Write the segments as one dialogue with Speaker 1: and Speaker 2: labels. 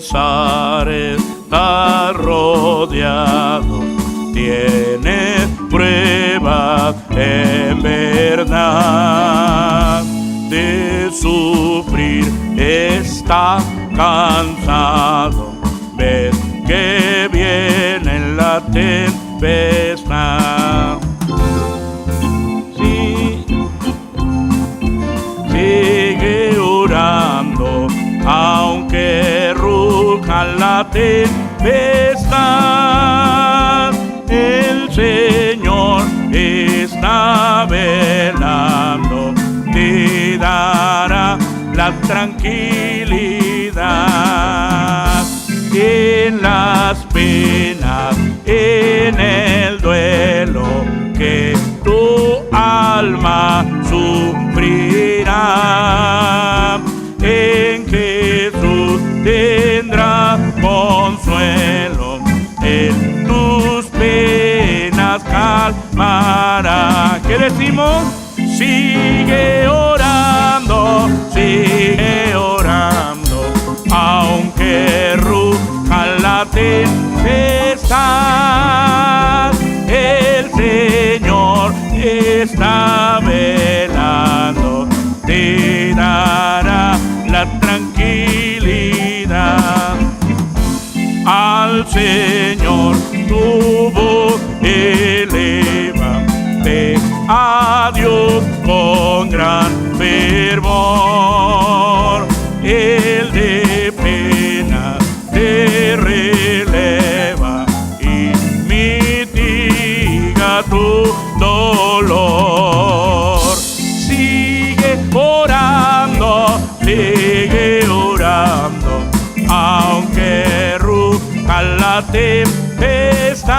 Speaker 1: pesar está rodeado, tiene pruebas en verdad. De sufrir está cansado, ves que viene la tempestad. Sigue orando, aunque ruja la tempestad. El Señor está velando, te dará la tranquilidad. En las penas, en el duelo que tu alma sufrirá, en Jesús tendrás consuelo, en tus penas calmará. ¿Qué decimos? Sigue orando, aunque ruja la tempestad. El Señor está velando, te dará la tranquilidad. Al Señor tu voz eleva, ve a Dios con gran fervor. Él de pena te releva y mitiga tu dolor. Sigue orando, aunque ruja la tempestad.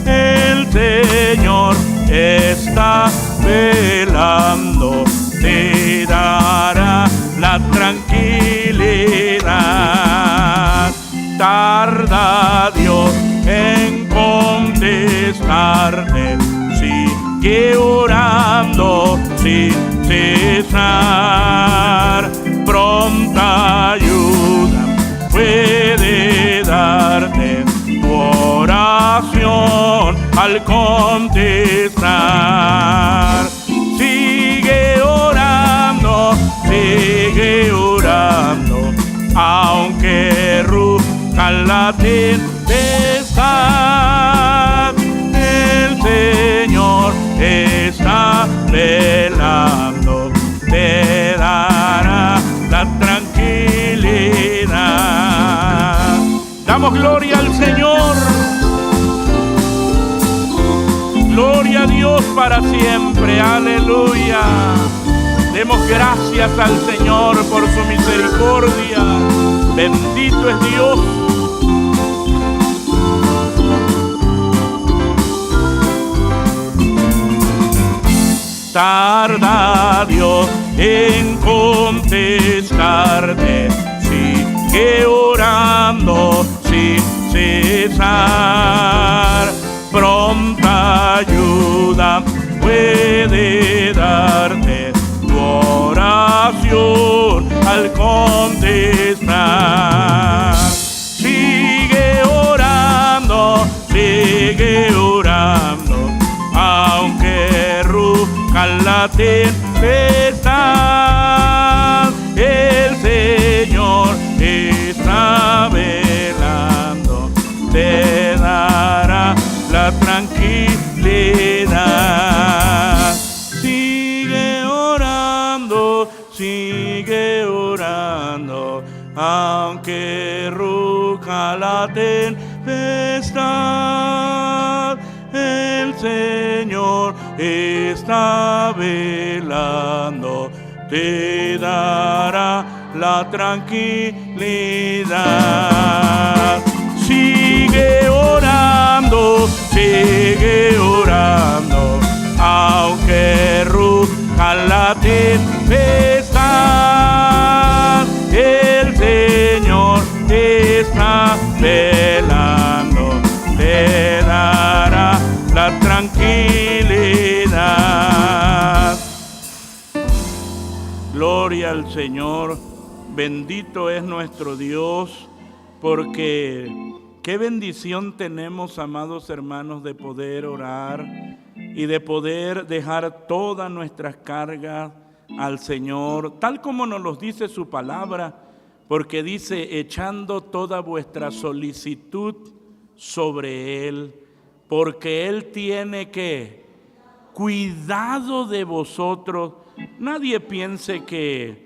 Speaker 1: El Señor está velando, te dará la tranquilidad. Tarda Dios en contestarte, sigue orando sin cesar. Pronta ayuda puede darte tu oración al contestar. Sigue orando, aunque ruja la tempestad. El Señor está velando, te dará la tranquilidad. Damos gloria al Señor. Gloria a Dios para siempre. Aleluya. Demos gracias al Señor por su misericordia. Bendito es Dios. Tarda Dios en contestarte, sigue orando sin cesar. Pronta ayuda puede darte tu oración al contestar. Sigue orando, aunque ruja la tempestad. El Señor está velando, te dará la tranquilidad. Sigue orando, aunque ruja la tempestad. El Señor está velando, te dará la tranquilidad. Sigue orando, aunque ruja la tempestad. El Señor está velando, te dará la tranquilidad. Gloria al Señor. Bendito es nuestro Dios, porque qué bendición tenemos, amados hermanos, de poder orar y de poder dejar todas nuestras cargas al Señor, tal como nos los dice su palabra, porque dice, echando toda vuestra solicitud sobre Él, porque Él tiene que cuidado de vosotros. Nadie piense que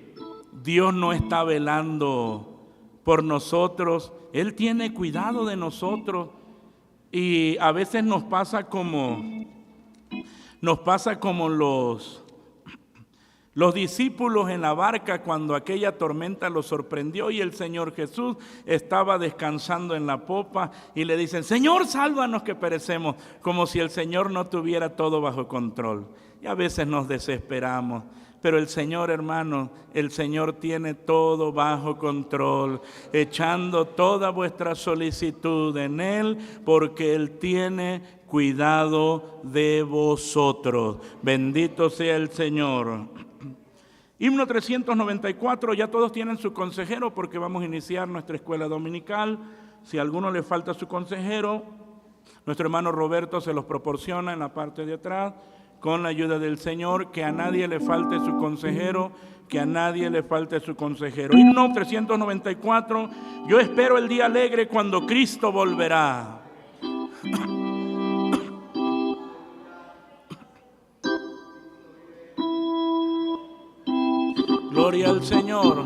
Speaker 1: Dios no está velando por nosotros. Él tiene cuidado de nosotros, y a veces nos pasa como los discípulos en la barca cuando aquella tormenta los sorprendió y el Señor Jesús estaba descansando en la popa y le dicen, Señor, sálvanos que perecemos, como si el Señor no tuviera todo bajo control. Y a veces nos desesperamos, pero el Señor, hermano, el Señor tiene todo bajo control, echando toda vuestra solicitud en Él, porque Él tiene cuidado de vosotros. Bendito sea el Señor. Himno 394, ya todos tienen su consejero porque vamos a iniciar nuestra escuela dominical. Si a alguno le falta su consejero, nuestro hermano Roberto se los proporciona en la parte de atrás, con la ayuda del Señor. Que a nadie le falte su consejero, que a nadie le falte su consejero. Himno 394, yo espero el día alegre cuando Cristo volverá. Gloria al Señor.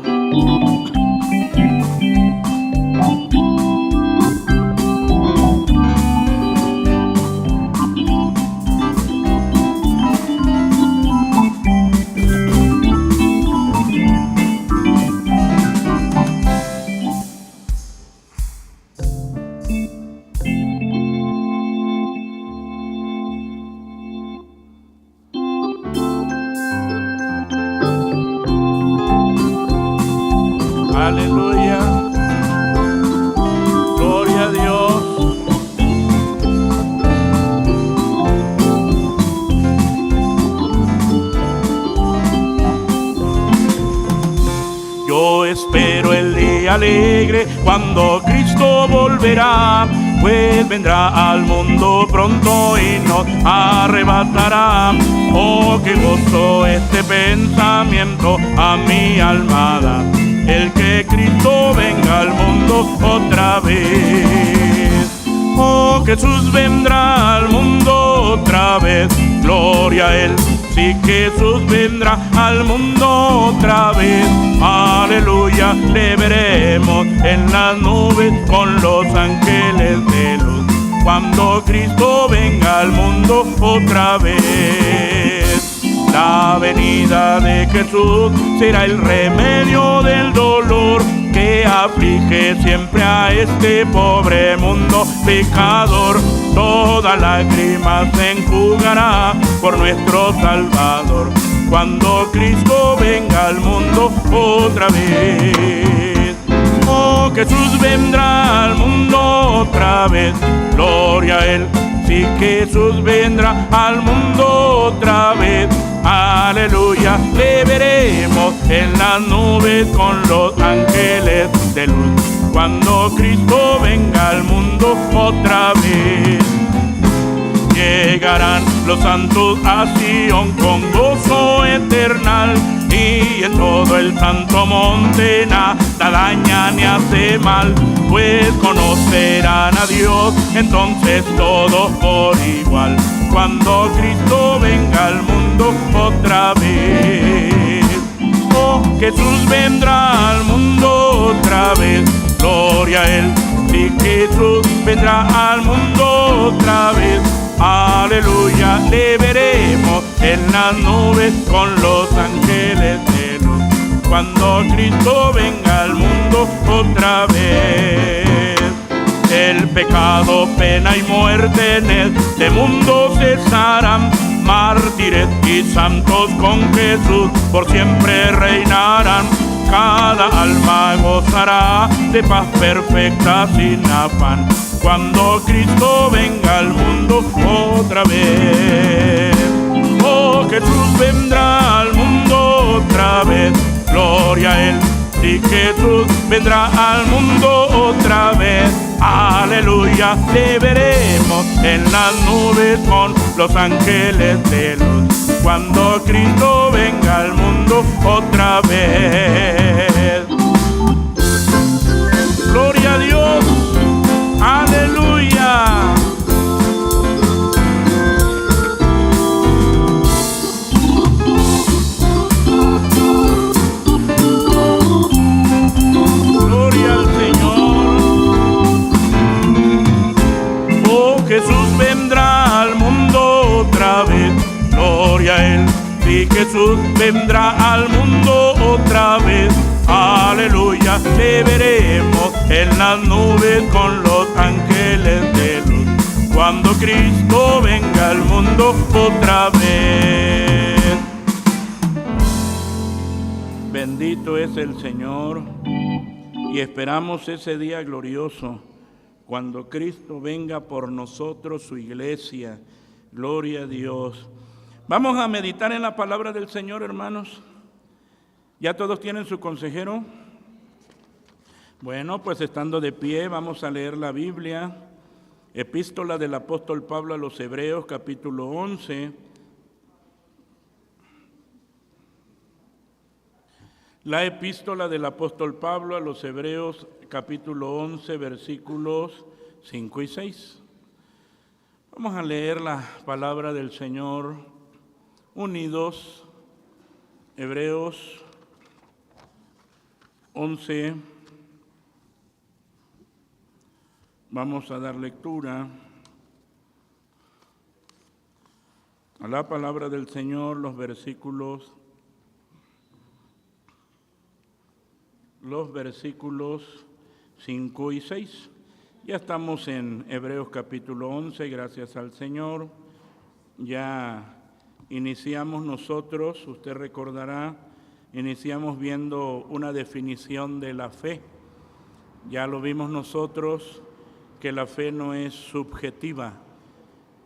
Speaker 1: Aleluya, gloria a Dios. Yo espero el día alegre cuando Cristo volverá, pues vendrá al mundo pronto y nos arrebatará. Oh, qué gozo este pensamiento a mi alma da, el que Cristo venga al mundo otra vez. Oh, Jesús vendrá al mundo otra vez, gloria a Él. Sí, Jesús vendrá al mundo otra vez, aleluya. Le veremos en las nubes con los ángeles de luz, cuando Cristo venga al mundo otra vez. La venida de Jesús será el remedio del dolor que aflige siempre a este pobre mundo pecador. Toda lágrima se enjugará por nuestro Salvador, cuando Cristo venga al mundo otra vez. Oh, Jesús vendrá al mundo otra vez, gloria a Él. Sí, Jesús vendrá al mundo otra vez, aleluya. Le veremos en las nubes con los ángeles de luz, cuando Cristo venga al mundo otra vez. Llegarán los santos a Sion con gozo eternal, y en todo el santo monte nada daña ni hace mal, pues conocerán a Dios entonces todos por igual, cuando Cristo venga al mundo otra vez. Oh, Jesús vendrá al mundo otra vez, gloria a Él. Sí, Jesús vendrá al mundo otra vez, aleluya. Le veremos en las nubes con los ángeles de luz, cuando Cristo venga al mundo otra vez. El pecado, pena y muerte en este mundo cesarán, mártires y santos con Jesús por siempre reinarán. Cada alma gozará de paz perfecta sin afán, cuando Cristo venga al mundo otra vez. Oh, Jesús vendrá al mundo otra vez, gloria a Él. Sí, vendrá al mundo otra vez. Aleluya, le veremos en las nubes con los ángeles de luz, cuando Cristo venga al mundo otra vez. Gloria a Dios, aleluya. Gloria al Señor. Oh, Jesús vendrá al mundo otra vez. Gloria a Él. Sí, Jesús vendrá al mundo otra vez. Aleluya, le veremos en las nubes con los ángeles de luz, cuando Cristo venga al mundo otra vez. Bendito es el Señor, y esperamos ese día glorioso, cuando Cristo venga por nosotros, su iglesia. Gloria a Dios. Vamos a meditar en la palabra del Señor, hermanos. ¿Ya todos tienen su consejero? Bueno, pues estando de pie, vamos a leer la Biblia. Epístola del apóstol Pablo a los Hebreos, capítulo 11. La epístola del apóstol Pablo a los Hebreos, capítulo 11, versículos 5 y 6. Vamos a leer la palabra del Señor unidos. Hebreos 11, vamos a dar lectura a la palabra del Señor, los versículos 5 y 6. Ya estamos en Hebreos capítulo 11, gracias al Señor. Ya iniciamos nosotros, usted recordará, iniciamos viendo una definición de la fe. Ya lo vimos nosotros, que la fe no es subjetiva,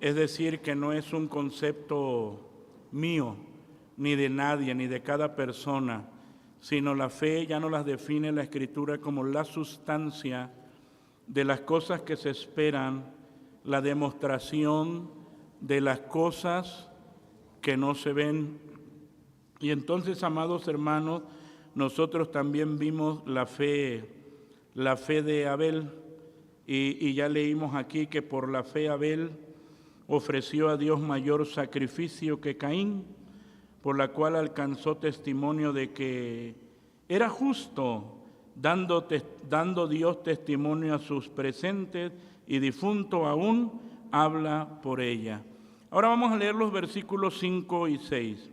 Speaker 1: es decir, que no es un concepto mío, ni de nadie, ni de cada persona, sino la fe ya nos las define la Escritura como la sustancia de las cosas que se esperan, la demostración de las cosas que no se ven. Y entonces, amados hermanos, nosotros también vimos la fe de Abel, y ya leímos aquí que por la fe Abel ofreció a Dios mayor sacrificio que Caín, por la cual alcanzó testimonio de que era justo, dando Dios testimonio a sus presentes, y difunto aún habla por ella. Ahora vamos a leer los versículos 5 y 6.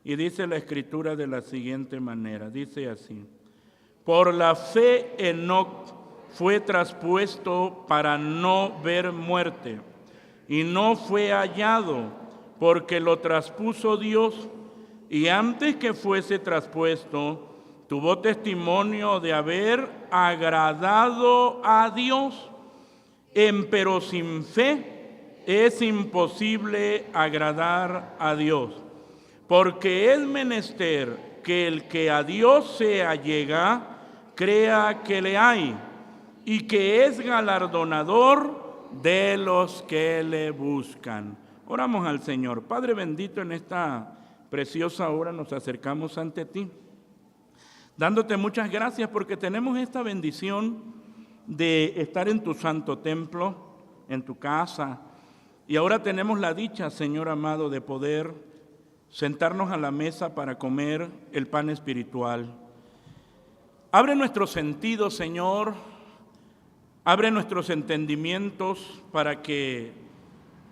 Speaker 1: Y dice la Escritura de la siguiente manera, dice así: por la fe Enoc fue traspuesto para no ver muerte, y no fue hallado, porque lo traspuso Dios, y antes que fuese traspuesto, tuvo testimonio de haber agradado a Dios. Empero sin fe es imposible agradar a Dios, porque es menester que el que a Dios se allega crea que le hay, y que es galardonador de los que le buscan. Oramos al Señor. Padre bendito, en esta preciosa hora nos acercamos ante ti, dándote muchas gracias porque tenemos esta bendición de estar en tu santo templo, en tu casa, y ahora tenemos la dicha, Señor amado, de poder sentarnos a la mesa para comer el pan espiritual. Abre nuestros sentidos, Señor, abre nuestros entendimientos para que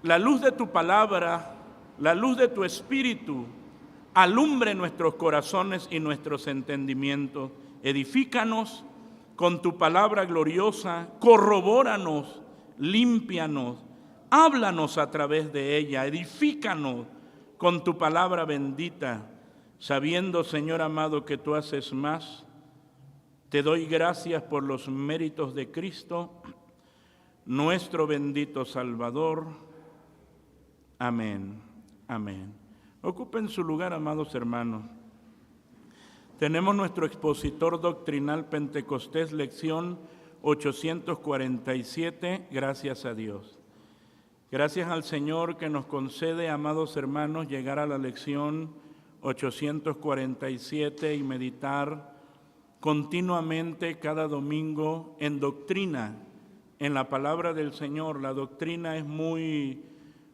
Speaker 1: la luz de tu palabra, la luz de tu espíritu, alumbre nuestros corazones y nuestros entendimientos. Edifícanos con tu palabra gloriosa, corrobóranos, límpianos, háblanos a través de ella, edifícanos con tu palabra bendita, sabiendo, Señor amado, que tú haces más. Te doy gracias por los méritos de Cristo, nuestro bendito Salvador. Amén. Amén. Ocupen su lugar, amados hermanos. Tenemos nuestro expositor doctrinal Pentecostés, lección 847, gracias a Dios. Gracias al Señor que nos concede, amados hermanos, llegar a la lección 847 y meditar continuamente cada domingo en doctrina, en la palabra del Señor. La doctrina es muy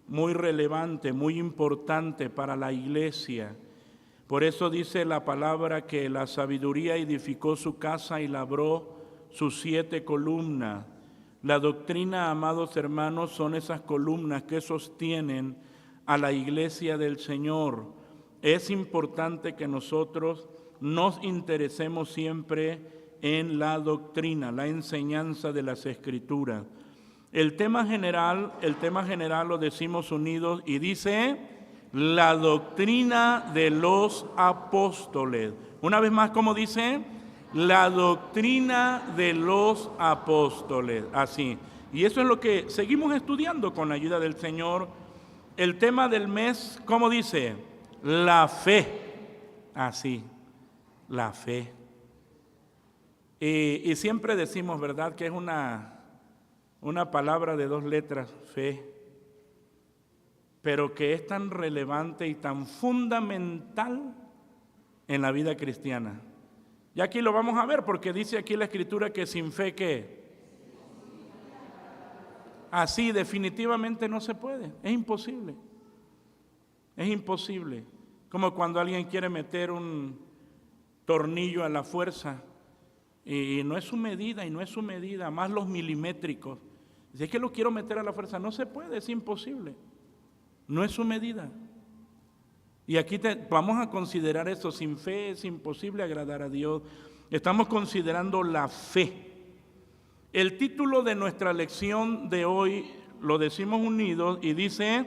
Speaker 1: relevante, muy importante para la iglesia. Por eso dice la palabra que la sabiduría edificó su casa y labró sus 7 columnas. La doctrina, amados hermanos, son esas columnas que sostienen a la iglesia del Señor. Es importante que nosotros nos interesemos siempre en la doctrina, la enseñanza de las Escrituras. El tema general lo decimos unidos y dice: la doctrina de los apóstoles. Una vez más, ¿cómo dice? La doctrina de los apóstoles. Así. Y eso es lo que seguimos estudiando con la ayuda del Señor. El tema del mes, ¿cómo dice? La fe. Así, la fe. Y siempre decimos, ¿verdad?, que es una palabra de 2 letras, fe, pero que es tan relevante y tan fundamental en la vida cristiana. Y aquí lo vamos a ver, porque dice aquí la Escritura que sin fe, ¿qué? Así definitivamente no se puede, es imposible. Es imposible. Como cuando alguien quiere meter un tornillo a la fuerza y no es su medida, más los milimétricos. Si es que lo quiero meter a la fuerza, no se puede, es imposible. No es su medida. Y aquí vamos a considerar eso. Sin fe es imposible agradar a Dios. Estamos considerando la fe. El título de nuestra lección de hoy lo decimos unidos y dice: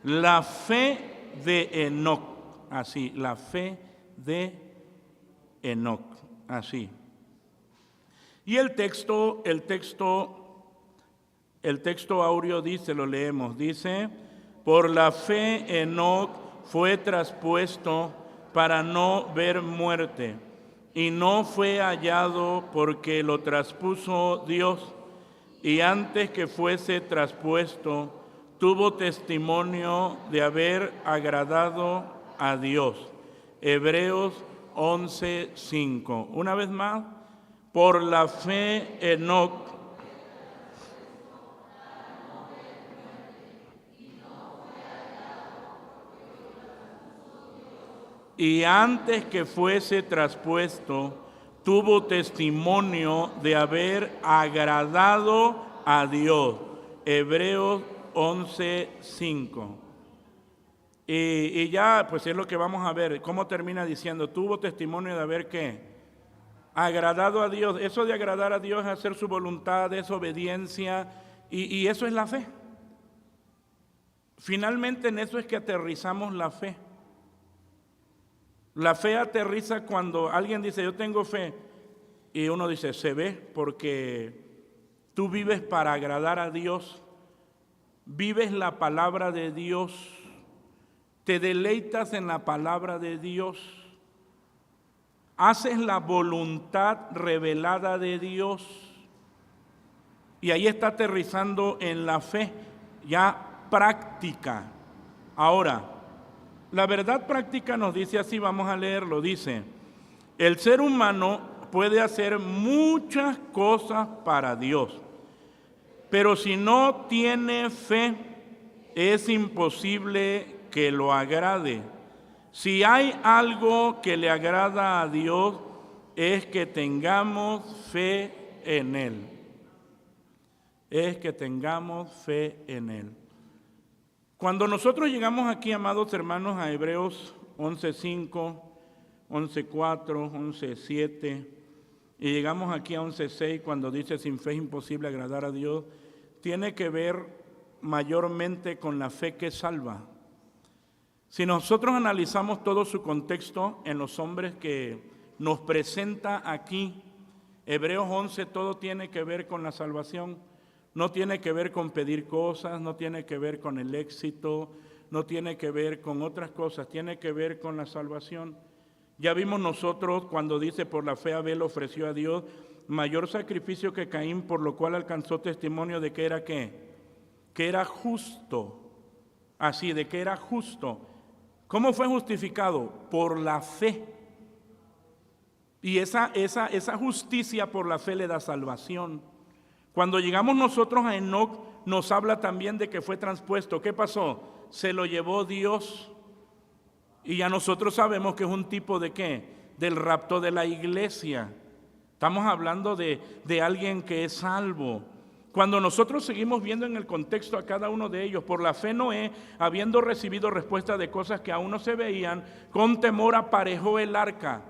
Speaker 1: la fe de Enoc. Así, la fe de Enoc. Así. Y el texto áureo dice, lo leemos, dice: por la fe Enoc fue traspuesto para no ver muerte, y no fue hallado porque lo traspuso Dios, y antes que fuese traspuesto, tuvo testimonio de haber agradado a Dios. Hebreos 11:5. Una vez más, por la fe Enoc y antes que fuese traspuesto, tuvo testimonio de haber agradado a Dios. Hebreos 11:5. Y ya, pues es lo que vamos a ver. ¿Cómo termina diciendo? Tuvo testimonio de haber, ¿qué? Agradado a Dios. Eso de agradar a Dios es hacer su voluntad, es obediencia, y eso es la fe. Finalmente en eso es que aterrizamos la fe. La fe aterriza cuando alguien dice, yo tengo fe, y uno dice, se ve, porque tú vives para agradar a Dios, vives la palabra de Dios, te deleitas en la palabra de Dios, haces la voluntad revelada de Dios, y ahí está aterrizando en la fe ya práctica. Ahora, la verdad práctica nos dice así, vamos a leerlo, dice: el ser humano puede hacer muchas cosas para Dios, pero si no tiene fe, es imposible que lo agrade. Si hay algo que le agrada a Dios, es que tengamos fe en Él. Es que tengamos fe en Él. Cuando nosotros llegamos aquí, amados hermanos, a Hebreos 11:5, 11:4, 11:7, y llegamos aquí a 11:6, cuando dice sin fe es imposible agradar a Dios, tiene que ver mayormente con la fe que salva. Si nosotros analizamos todo su contexto en los hombres que nos presenta aquí, Hebreos 11, todo tiene que ver con la salvación. No tiene que ver con pedir cosas, no tiene que ver con el éxito, no tiene que ver con otras cosas, tiene que ver con la salvación. Ya vimos nosotros cuando dice por la fe Abel ofreció a Dios mayor sacrificio que Caín, por lo cual alcanzó testimonio de que era ¿qué? Que era justo. Así, de que era justo. ¿Cómo fue justificado? Por la fe. Y esa justicia por la fe le da salvación. Cuando llegamos nosotros a Enoc, nos habla también de que fue transpuesto. ¿Qué pasó? Se lo llevó Dios. Y ya nosotros sabemos que es un tipo de ¿qué? Del rapto de la iglesia. Estamos hablando de alguien que es salvo. Cuando nosotros seguimos viendo en el contexto a cada uno de ellos, por la fe Noé, habiendo recibido respuesta de cosas que aún no se veían, con temor aparejó el arca.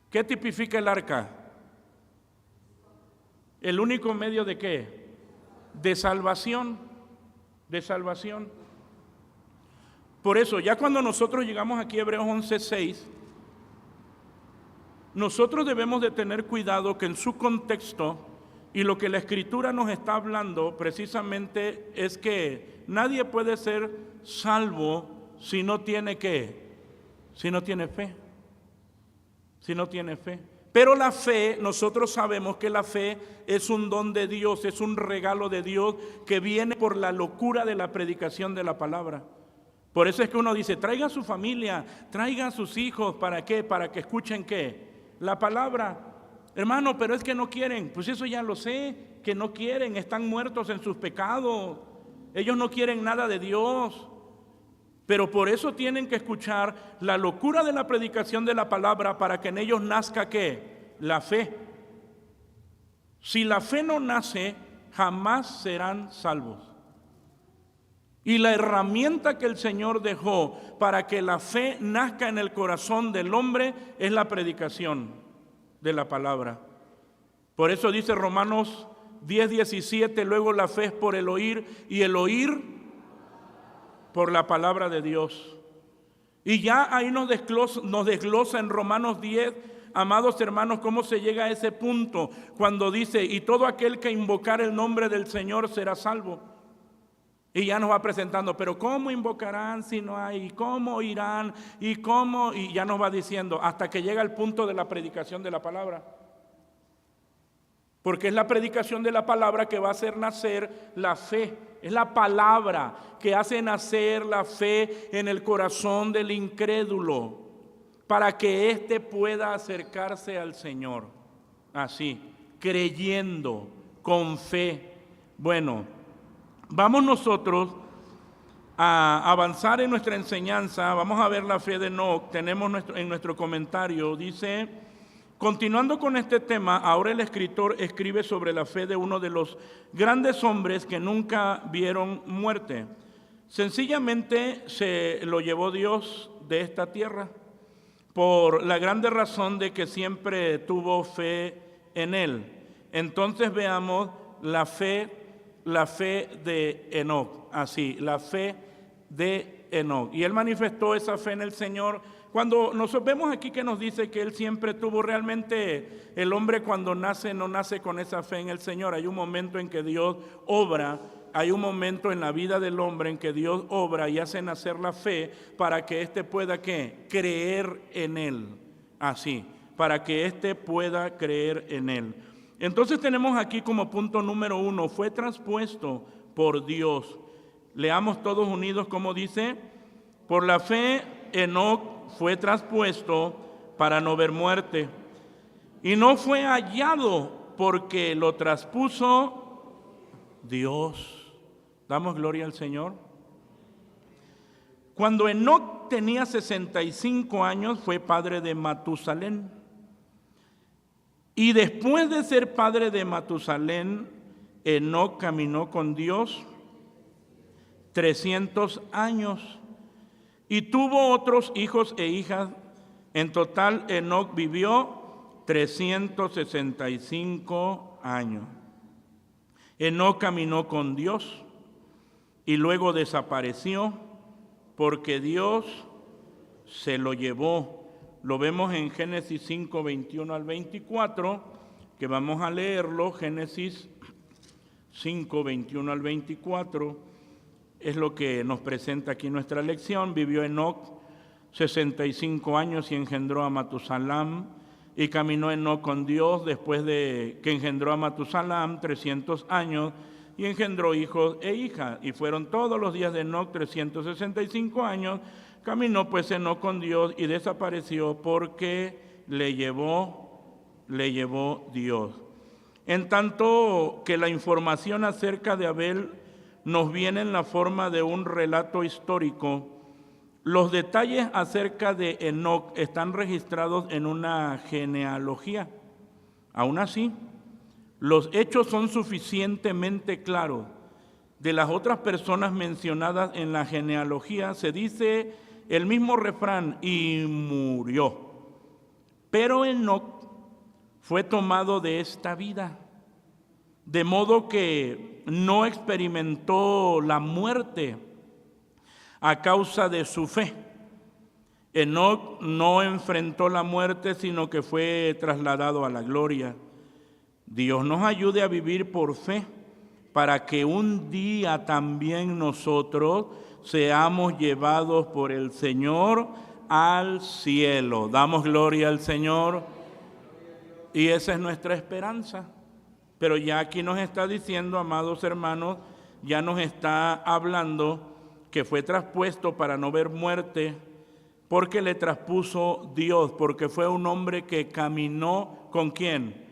Speaker 1: ¿Qué tipifica el arca? ¿El único medio de qué? De salvación. De salvación. Por eso, ya cuando nosotros llegamos aquí a Hebreos 11:6, nosotros debemos de tener cuidado que en su contexto, y lo que la Escritura nos está hablando precisamente es que nadie puede ser salvo si no tiene ¿qué? Si no tiene fe. Si no tiene fe. Pero la fe, nosotros sabemos que la fe es un don de Dios, es un regalo de Dios que viene por la locura de la predicación de la palabra. Por eso es que uno dice, traiga a su familia, traiga a sus hijos, ¿para qué? Para que escuchen ¿qué? La palabra. Hermano, pero es que no quieren. Pues eso ya lo sé, que no quieren, están muertos en sus pecados. Ellos no quieren nada de Dios. Pero por eso tienen que escuchar la locura de la predicación de la palabra para que en ellos nazca ¿qué? La fe. Si la fe no nace, jamás serán salvos. Y la herramienta que el Señor dejó para que la fe nazca en el corazón del hombre es la predicación de la palabra. Por eso dice Romanos 10:17, luego la fe es por el oír y el oír por la palabra de Dios. Y ya ahí nos desglosa en Romanos 10, amados hermanos, cómo se llega a ese punto cuando dice, y todo aquel que invocar el nombre del Señor será salvo. Y ya nos va presentando, pero ¿cómo invocarán si no hay? ¿Cómo irán? ¿Y cómo? Y ya nos va diciendo, hasta que llega el punto de la predicación de la palabra. Porque es la predicación de la palabra que va a hacer nacer la fe. Es la palabra que hace nacer la fe en el corazón del incrédulo, para que éste pueda acercarse al Señor. Así, creyendo, con fe. Bueno, vamos nosotros a avanzar en nuestra enseñanza. Vamos a ver la fe de Enoc. Tenemos en nuestro comentario, dice, continuando con este tema, ahora el escritor escribe sobre la fe de uno de los grandes hombres que nunca vieron muerte. Sencillamente se lo llevó Dios de esta tierra por la grande razón de que siempre tuvo fe en él. Entonces veamos la fe de Enoc, así, la fe de Enoc. Y él manifestó esa fe en el Señor. Cuando nos vemos aquí que nos dice que él siempre tuvo, realmente el hombre cuando nace no nace con esa fe en el Señor. Hay un momento en que Dios obra, hay un momento en la vida del hombre en que Dios obra y hace nacer la fe para que éste pueda ¿qué? Creer en él, así, para que éste pueda creer en él. Entonces tenemos aquí como punto número 1, fue traspuesto por Dios. Leamos todos unidos como dice, por la fe Enoc fue traspuesto para no ver muerte, y no fue hallado porque lo traspuso Dios. Damos gloria al Señor. Cuando Enoc tenía 65 años, fue padre de Matusalén. Y después de ser padre de Matusalén, Enoc caminó con Dios 300 años y tuvo otros hijos e hijas. En total, Enoc vivió 365 años. Enoc caminó con Dios y luego desapareció porque Dios se lo llevó. Lo vemos en Génesis 5, 21 al 24, que vamos a leerlo. Génesis 5, 21 al 24, es lo que nos presenta aquí nuestra lección. Vivió Enoc 65 años y engendró a Matusalam. Y caminó Enoc con Dios después de que engendró a Matusalam 300 años y engendró hijos e hijas. Y fueron todos los días de Enoc 365 años. Caminó pues Enoc con Dios y desapareció porque le llevó Dios. En tanto que la información acerca de Abel nos viene en la forma de un relato histórico, los detalles acerca de Enoc están registrados en una genealogía. Aún así, los hechos son suficientemente claros. De las otras personas mencionadas en la genealogía se dice el mismo refrán: y murió. Pero Enoc fue tomado de esta vida, de modo que no experimentó la muerte a causa de su fe. Enoc no enfrentó la muerte, sino que fue trasladado a la gloria. Dios nos ayude a vivir por fe, para que un día también nosotros seamos llevados por el Señor al cielo. Damos gloria al Señor, y esa es nuestra esperanza. Pero ya aquí nos está diciendo, amados hermanos, ya nos está hablando que fue traspuesto para no ver muerte, porque le traspuso Dios, porque fue un hombre que caminó ¿con quién?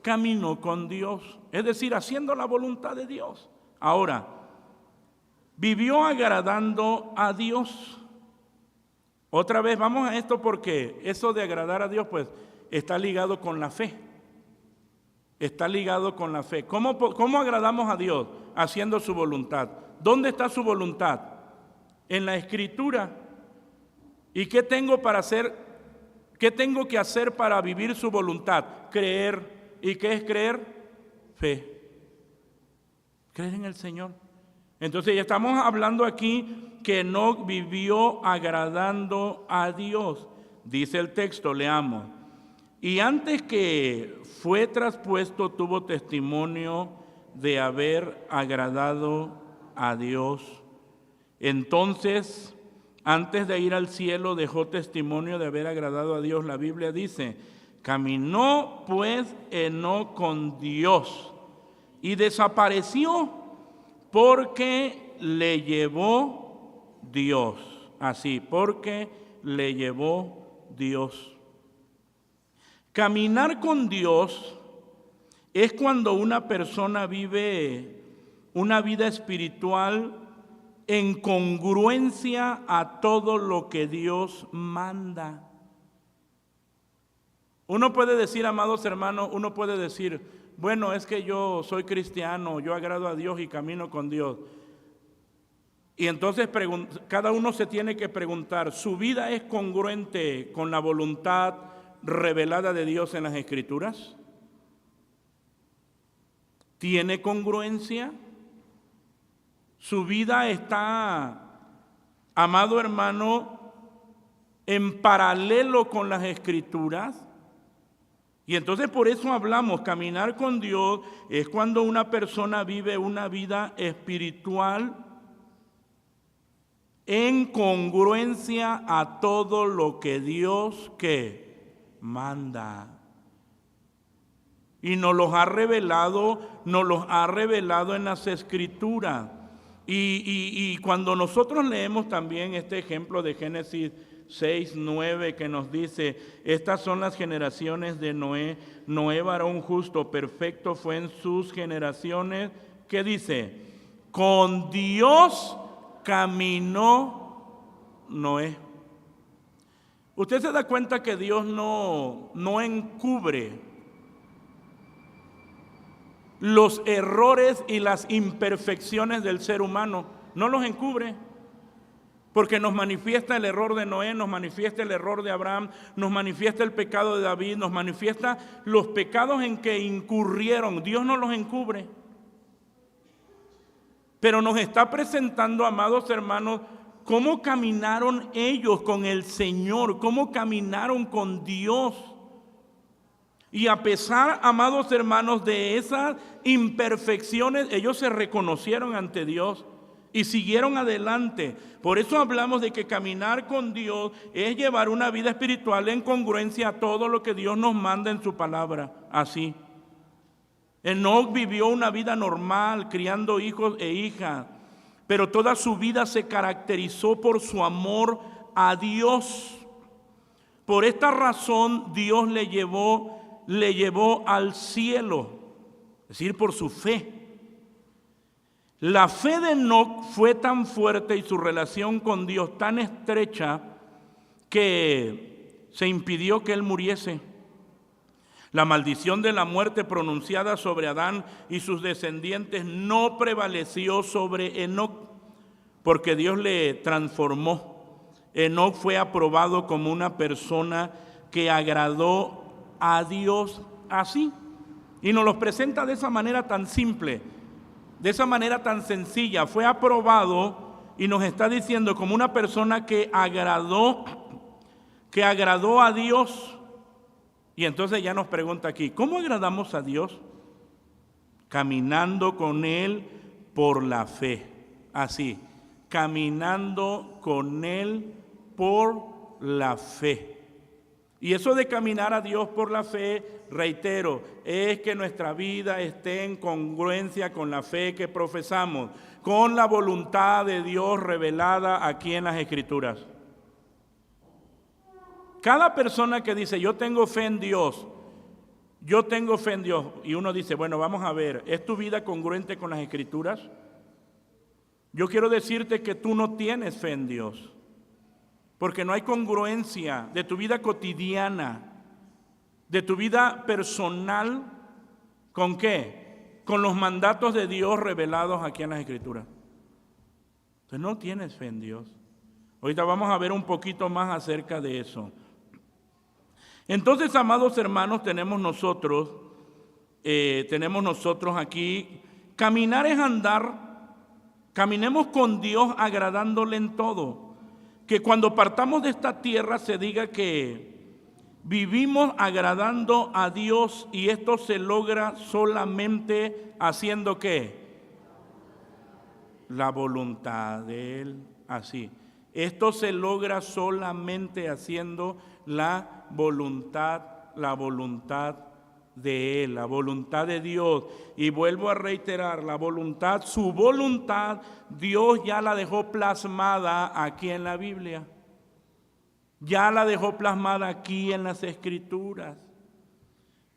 Speaker 1: Caminó con Dios, es decir, haciendo la voluntad de Dios. Ahora, vivió agradando a Dios. Otra vez, vamos a esto porque eso de agradar a Dios, pues, está ligado con la fe. Está ligado con la fe. ¿Cómo agradamos a Dios? Haciendo su voluntad. ¿Dónde está su voluntad? En la Escritura. ¿Y qué tengo para hacer? ¿Qué tengo que hacer para vivir su voluntad? Creer. ¿Y qué es creer? Fe. Creer en el Señor. Entonces ya estamos hablando aquí que Enoc vivió agradando a Dios. Dice el texto, leamos. Y antes que fue traspuesto, tuvo testimonio de haber agradado a Dios. Entonces, antes de ir al cielo, dejó testimonio de haber agradado a Dios. La Biblia dice: caminó pues Enoc con Dios y desapareció porque le llevó Dios. Así, porque le llevó Dios. Caminar con Dios es cuando una persona vive una vida espiritual en congruencia a todo lo que Dios manda. Uno puede decir, amados hermanos, uno puede decir, bueno, es que yo soy cristiano, yo agrado a Dios y camino con Dios. Y entonces cada uno se tiene que preguntar, ¿su vida es congruente con la voluntad revelada de Dios en las Escrituras? ¿Tiene congruencia? ¿Su vida está, amado hermano, en paralelo con las Escrituras? Y entonces por eso hablamos, caminar con Dios es cuando una persona vive una vida espiritual en congruencia a todo lo que Dios manda. Y nos los ha revelado en las Escrituras. Y cuando nosotros leemos también este ejemplo de Génesis 6:9 que nos dice, estas son las generaciones de Noé. Noé, varón justo, perfecto fue en sus generaciones. ¿Qué dice? Con Dios caminó Noé. Usted se da cuenta que Dios no encubre los errores y las imperfecciones del ser humano, no los encubre. Porque nos manifiesta el error de Noé, nos manifiesta el error de Abraham, nos manifiesta el pecado de David, nos manifiesta los pecados en que incurrieron. Dios no los encubre. Pero nos está presentando, amados hermanos, cómo caminaron ellos con el Señor, cómo caminaron con Dios. Y a pesar, amados hermanos, de esas imperfecciones, ellos se reconocieron ante Dios. y siguieron adelante. Por eso hablamos de que caminar con Dios es llevar una vida espiritual en congruencia a todo lo que Dios nos manda en su palabra. Así. Enoc vivió una vida normal, criando hijos e hijas, pero toda su vida se caracterizó por su amor a Dios. Por esta razón Dios le llevó al cielo, es decir, por su fe. La fe de Enoc fue tan fuerte y su relación con Dios tan estrecha que se impidió que él muriese. La maldición de la muerte pronunciada sobre Adán y sus descendientes no prevaleció sobre Enoc, porque Dios le transformó. Enoc fue aprobado como una persona que agradó a Dios así. Y nos los presenta de esa manera tan simple, de esa manera tan sencilla. Fue aprobado y nos está diciendo como una persona que agradó a Dios. Y entonces ya nos pregunta aquí, ¿cómo agradamos a Dios? Caminando con Él por la fe. Así, caminando con Él por la fe. Y eso de caminar a Dios por la fe, reitero, es que nuestra vida esté en congruencia con la fe que profesamos, con la voluntad de Dios revelada aquí en las Escrituras. Cada persona que dice, yo tengo fe en Dios, y uno dice, bueno, vamos a ver, ¿es tu vida congruente con las Escrituras? Yo quiero decirte que tú no tienes fe en Dios, porque no hay congruencia de tu vida cotidiana, de tu vida personal, ¿con qué? Con los mandatos de Dios revelados aquí en las Escrituras. Entonces no tienes fe en Dios. Ahorita vamos a ver un poquito más acerca de eso. Entonces, amados hermanos, tenemos nosotros aquí, caminar es andar, caminemos con Dios agradándole en todo. Que cuando partamos de esta tierra se diga que vivimos agradando a Dios y esto se logra solamente haciendo ¿qué? La voluntad de Él, así. Esto se logra solamente haciendo la voluntad de Él, la voluntad de Dios. Y vuelvo a reiterar, la voluntad, su voluntad, Dios ya la dejó plasmada aquí en la Biblia. Ya la dejó plasmada aquí en las Escrituras.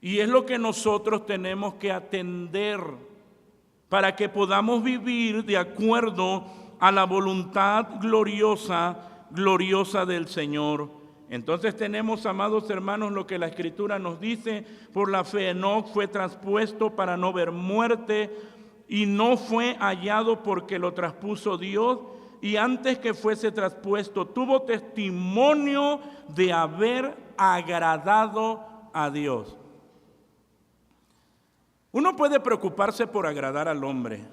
Speaker 1: Y es lo que nosotros tenemos que atender para que podamos vivir de acuerdo a la voluntad gloriosa del Señor. Entonces tenemos, amados hermanos, lo que la Escritura nos dice: por la fe Enoc fue traspuesto para no ver muerte y no fue hallado porque lo traspuso Dios, y antes que fuese traspuesto tuvo testimonio de haber agradado a Dios. Uno puede preocuparse por agradar al hombre,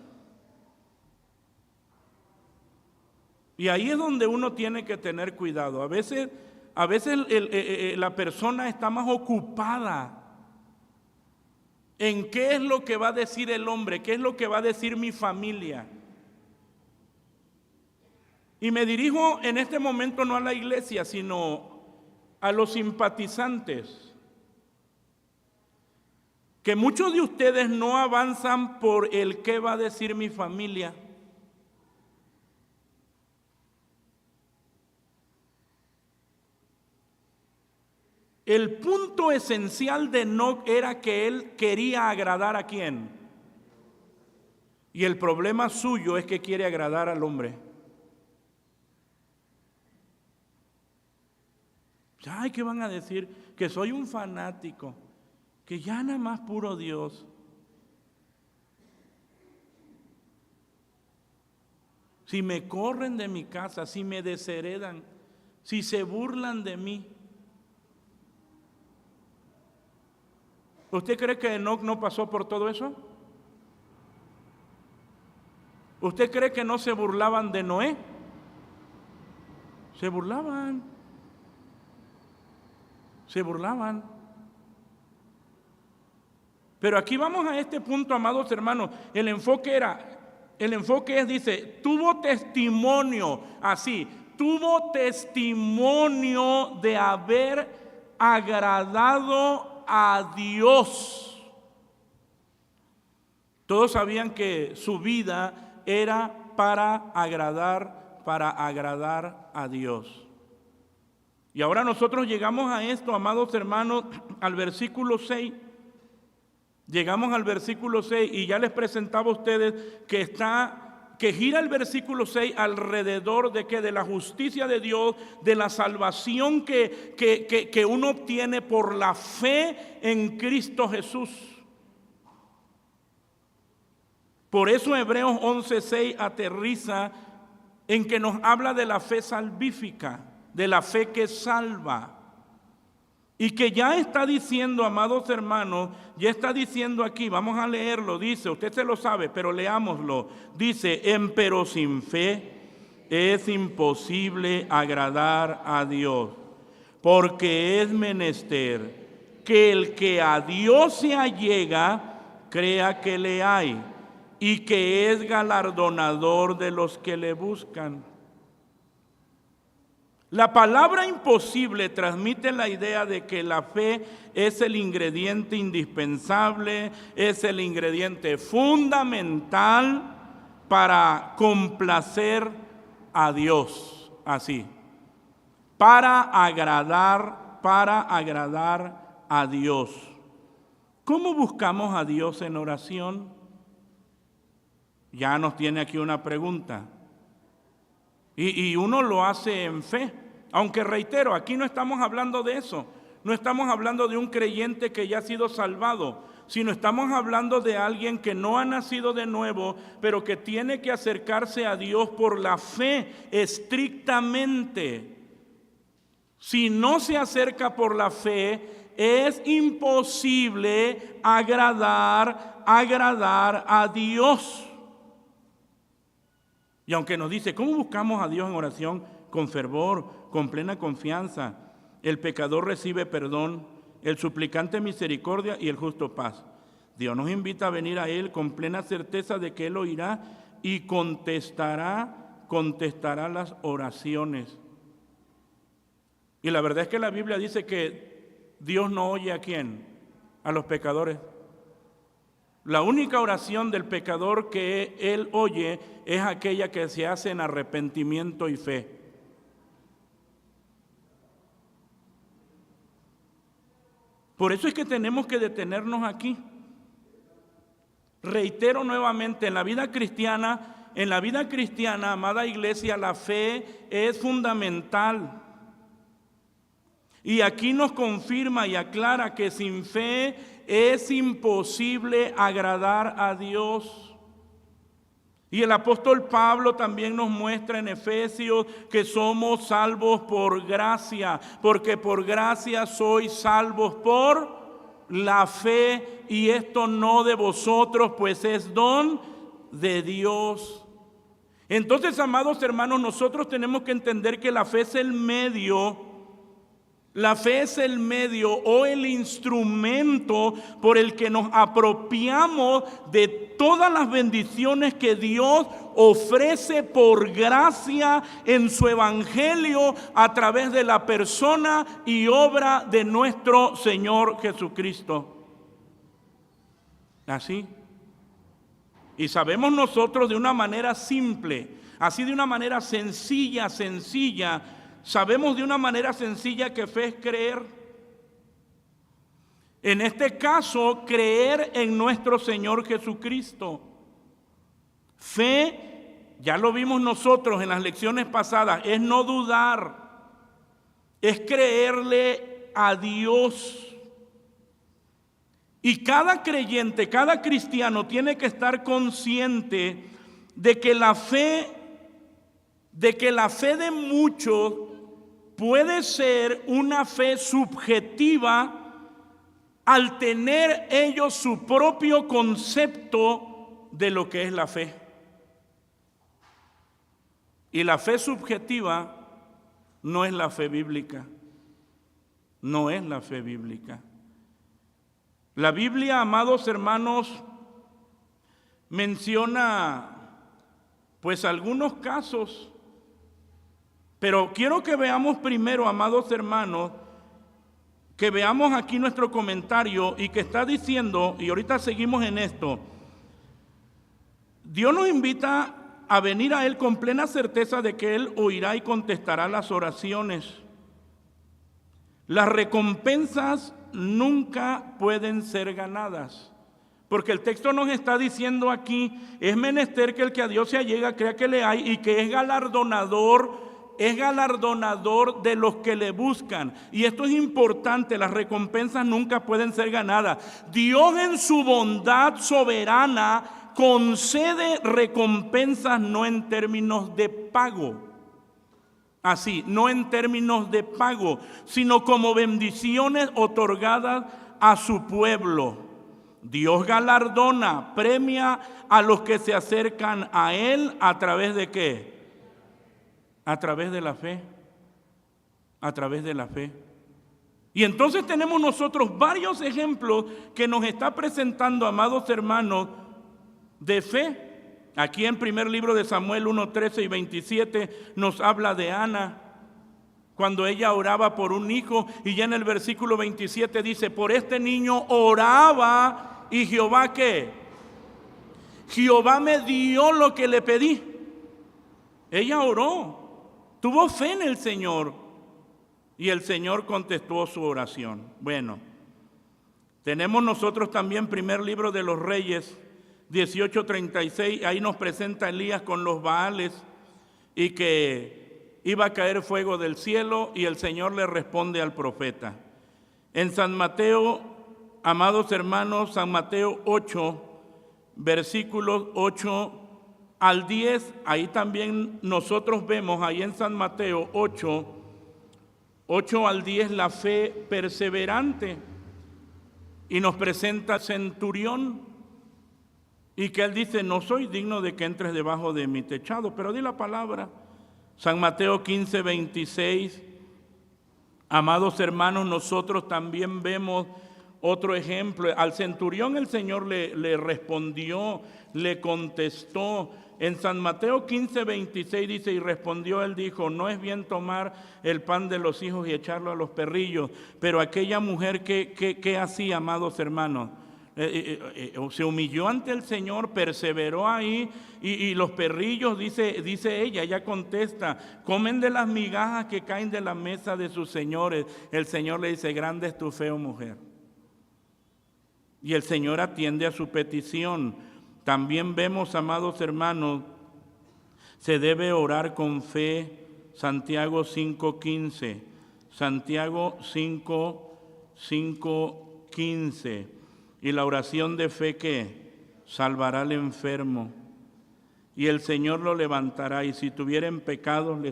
Speaker 1: y ahí es donde uno tiene que tener cuidado. A veces la persona está más ocupada en qué es lo que va a decir el hombre, qué es lo que va a decir mi familia. Y me dirijo en este momento no a la iglesia, sino a los simpatizantes. Que muchos de ustedes no avanzan por el qué va a decir mi familia. El punto esencial de Enoc era que él quería agradar ¿a quién? Y el problema suyo es que quiere agradar al hombre. Ay, ¿qué van a decir? Que soy un fanático, que ya nada más puro Dios. Si me corren de mi casa, si me desheredan, si se burlan de mí. ¿Usted cree que Enoc no pasó por todo eso? ¿Usted cree que no se burlaban de Noé? Se burlaban. Pero aquí vamos a este punto, amados hermanos. El enfoque era, El enfoque es, dice, tuvo testimonio, así, tuvo testimonio de haber agradado a Dios. Todos sabían que su vida era para agradar a Dios. Y ahora nosotros llegamos a esto, amados hermanos, al versículo 6. Llegamos al versículo 6 y ya les presentaba a ustedes que gira el versículo 6 alrededor de que de la justicia de Dios, de la salvación que uno obtiene por la fe en Cristo Jesús. Por eso Hebreos 11:6 aterriza en que nos habla de la fe salvífica, de la fe que salva. Y que ya está diciendo, amados hermanos, ya está diciendo aquí, vamos a leerlo, dice, usted se lo sabe, pero leámoslo. Dice, empero sin fe es imposible agradar a Dios, porque es menester que el que a Dios se allega, crea que le hay, y que es galardonador de los que le buscan. La palabra imposible transmite la idea de que la fe es el ingrediente indispensable, es el ingrediente fundamental para complacer a Dios, así, para agradar a Dios. ¿Cómo buscamos a Dios en oración? Ya nos tiene aquí una pregunta. Y uno lo hace en fe. Aunque reitero, aquí no estamos hablando de eso. No estamos hablando de un creyente que ya ha sido salvado, sino estamos hablando de alguien que no ha nacido de nuevo, pero que tiene que acercarse a Dios por la fe estrictamente. Si no se acerca por la fe, es imposible agradar a Dios. Y aunque nos dice, ¿cómo buscamos a Dios en oración? Con fervor, con plena confianza. El pecador recibe perdón, el suplicante misericordia y el justo paz. Dios nos invita a venir a Él con plena certeza de que Él oirá y contestará las oraciones. Y la verdad es que la Biblia dice que Dios no oye ¿a quién? A los pecadores. La única oración del pecador que Él oye es aquella que se hace en arrepentimiento y fe. Por eso es que tenemos que detenernos aquí. Reitero nuevamente, en la vida cristiana, amada iglesia, la fe es fundamental. Y aquí nos confirma y aclara que sin fe es imposible agradar a Dios. Y el apóstol Pablo también nos muestra en Efesios que somos salvos por gracia, porque por gracia sois salvos por la fe, y esto no de vosotros, pues es don de Dios. Entonces, amados hermanos, nosotros tenemos que entender que la fe es el medio. La fe es el medio o el instrumento por el que nos apropiamos de todas las bendiciones que Dios ofrece por gracia en su evangelio a través de la persona y obra de nuestro Señor Jesucristo. Así. Y sabemos nosotros de una manera simple, así de una manera sencilla, sabemos de una manera sencilla que fe es creer. En este caso, creer en nuestro Señor Jesucristo. Fe, ya lo vimos nosotros en las lecciones pasadas, es no dudar, es creerle a Dios. Y cada creyente, cada cristiano tiene que estar consciente de que la fe de muchos puede ser una fe subjetiva al tener ellos su propio concepto de lo que es la fe. Y la fe subjetiva no es la fe bíblica. No es la fe bíblica. La Biblia, amados hermanos, menciona Pues algunos casos, pero quiero que veamos primero, amados hermanos, que veamos aquí nuestro comentario y que está diciendo, y ahorita seguimos en esto, Dios nos invita a venir a Él con plena certeza de que Él oirá y contestará las oraciones. Las recompensas nunca pueden ser ganadas, porque el texto nos está diciendo aquí, es menester que el que a Dios se allega crea que le hay y que es galardonador de los que le buscan. Y esto es importante, las recompensas nunca pueden ser ganadas. Dios en su bondad soberana concede recompensas no en términos de pago, así, no en términos de pago, sino como bendiciones otorgadas a su pueblo. Dios galardona, premia a los que se acercan a Él a través de ¿qué? A través de la fe, a través de la fe. Y entonces tenemos nosotros varios ejemplos que nos está presentando, amados hermanos, de fe. Aquí en primer libro de Samuel 1, 13 y 27 nos habla de Ana, cuando ella oraba por un hijo, y ya en el versículo 27 dice, por este niño oraba, y Jehová ¿qué? Jehová me dio lo que le pedí. Ella oró, tuvo fe en el Señor, y el Señor contestó su oración. Bueno, tenemos nosotros también primer libro de los Reyes 18:36, ahí nos presenta Elías con los Baales y que iba a caer fuego del cielo, y el Señor le responde al profeta. En San Mateo, amados hermanos, San Mateo 8, versículos 8 al 10, ahí también nosotros vemos, ahí en San Mateo 8 al 10, la fe perseverante, y nos presenta centurión, y que él dice, no soy digno de que entres debajo de mi techado, pero di la palabra. San Mateo 15, 26, amados hermanos, nosotros también vemos otro ejemplo. Al centurión el Señor le respondió, le contestó. En San Mateo 15, 26 dice, y respondió él, dijo, no es bien tomar el pan de los hijos y echarlo a los perrillos. Pero aquella mujer, ¿qué hacía, amados hermanos? Se humilló ante el Señor, perseveró ahí, y los perrillos, dice ella contesta, comen de las migajas que caen de la mesa de sus señores. El Señor le dice, grande es tu fe, oh mujer. Y el Señor atiende a su petición. También vemos, amados hermanos, se debe orar con fe. Santiago 5:15. Santiago 5:15. Y la oración de fe que salvará al enfermo, y el Señor lo levantará, y si tuvieren pecados le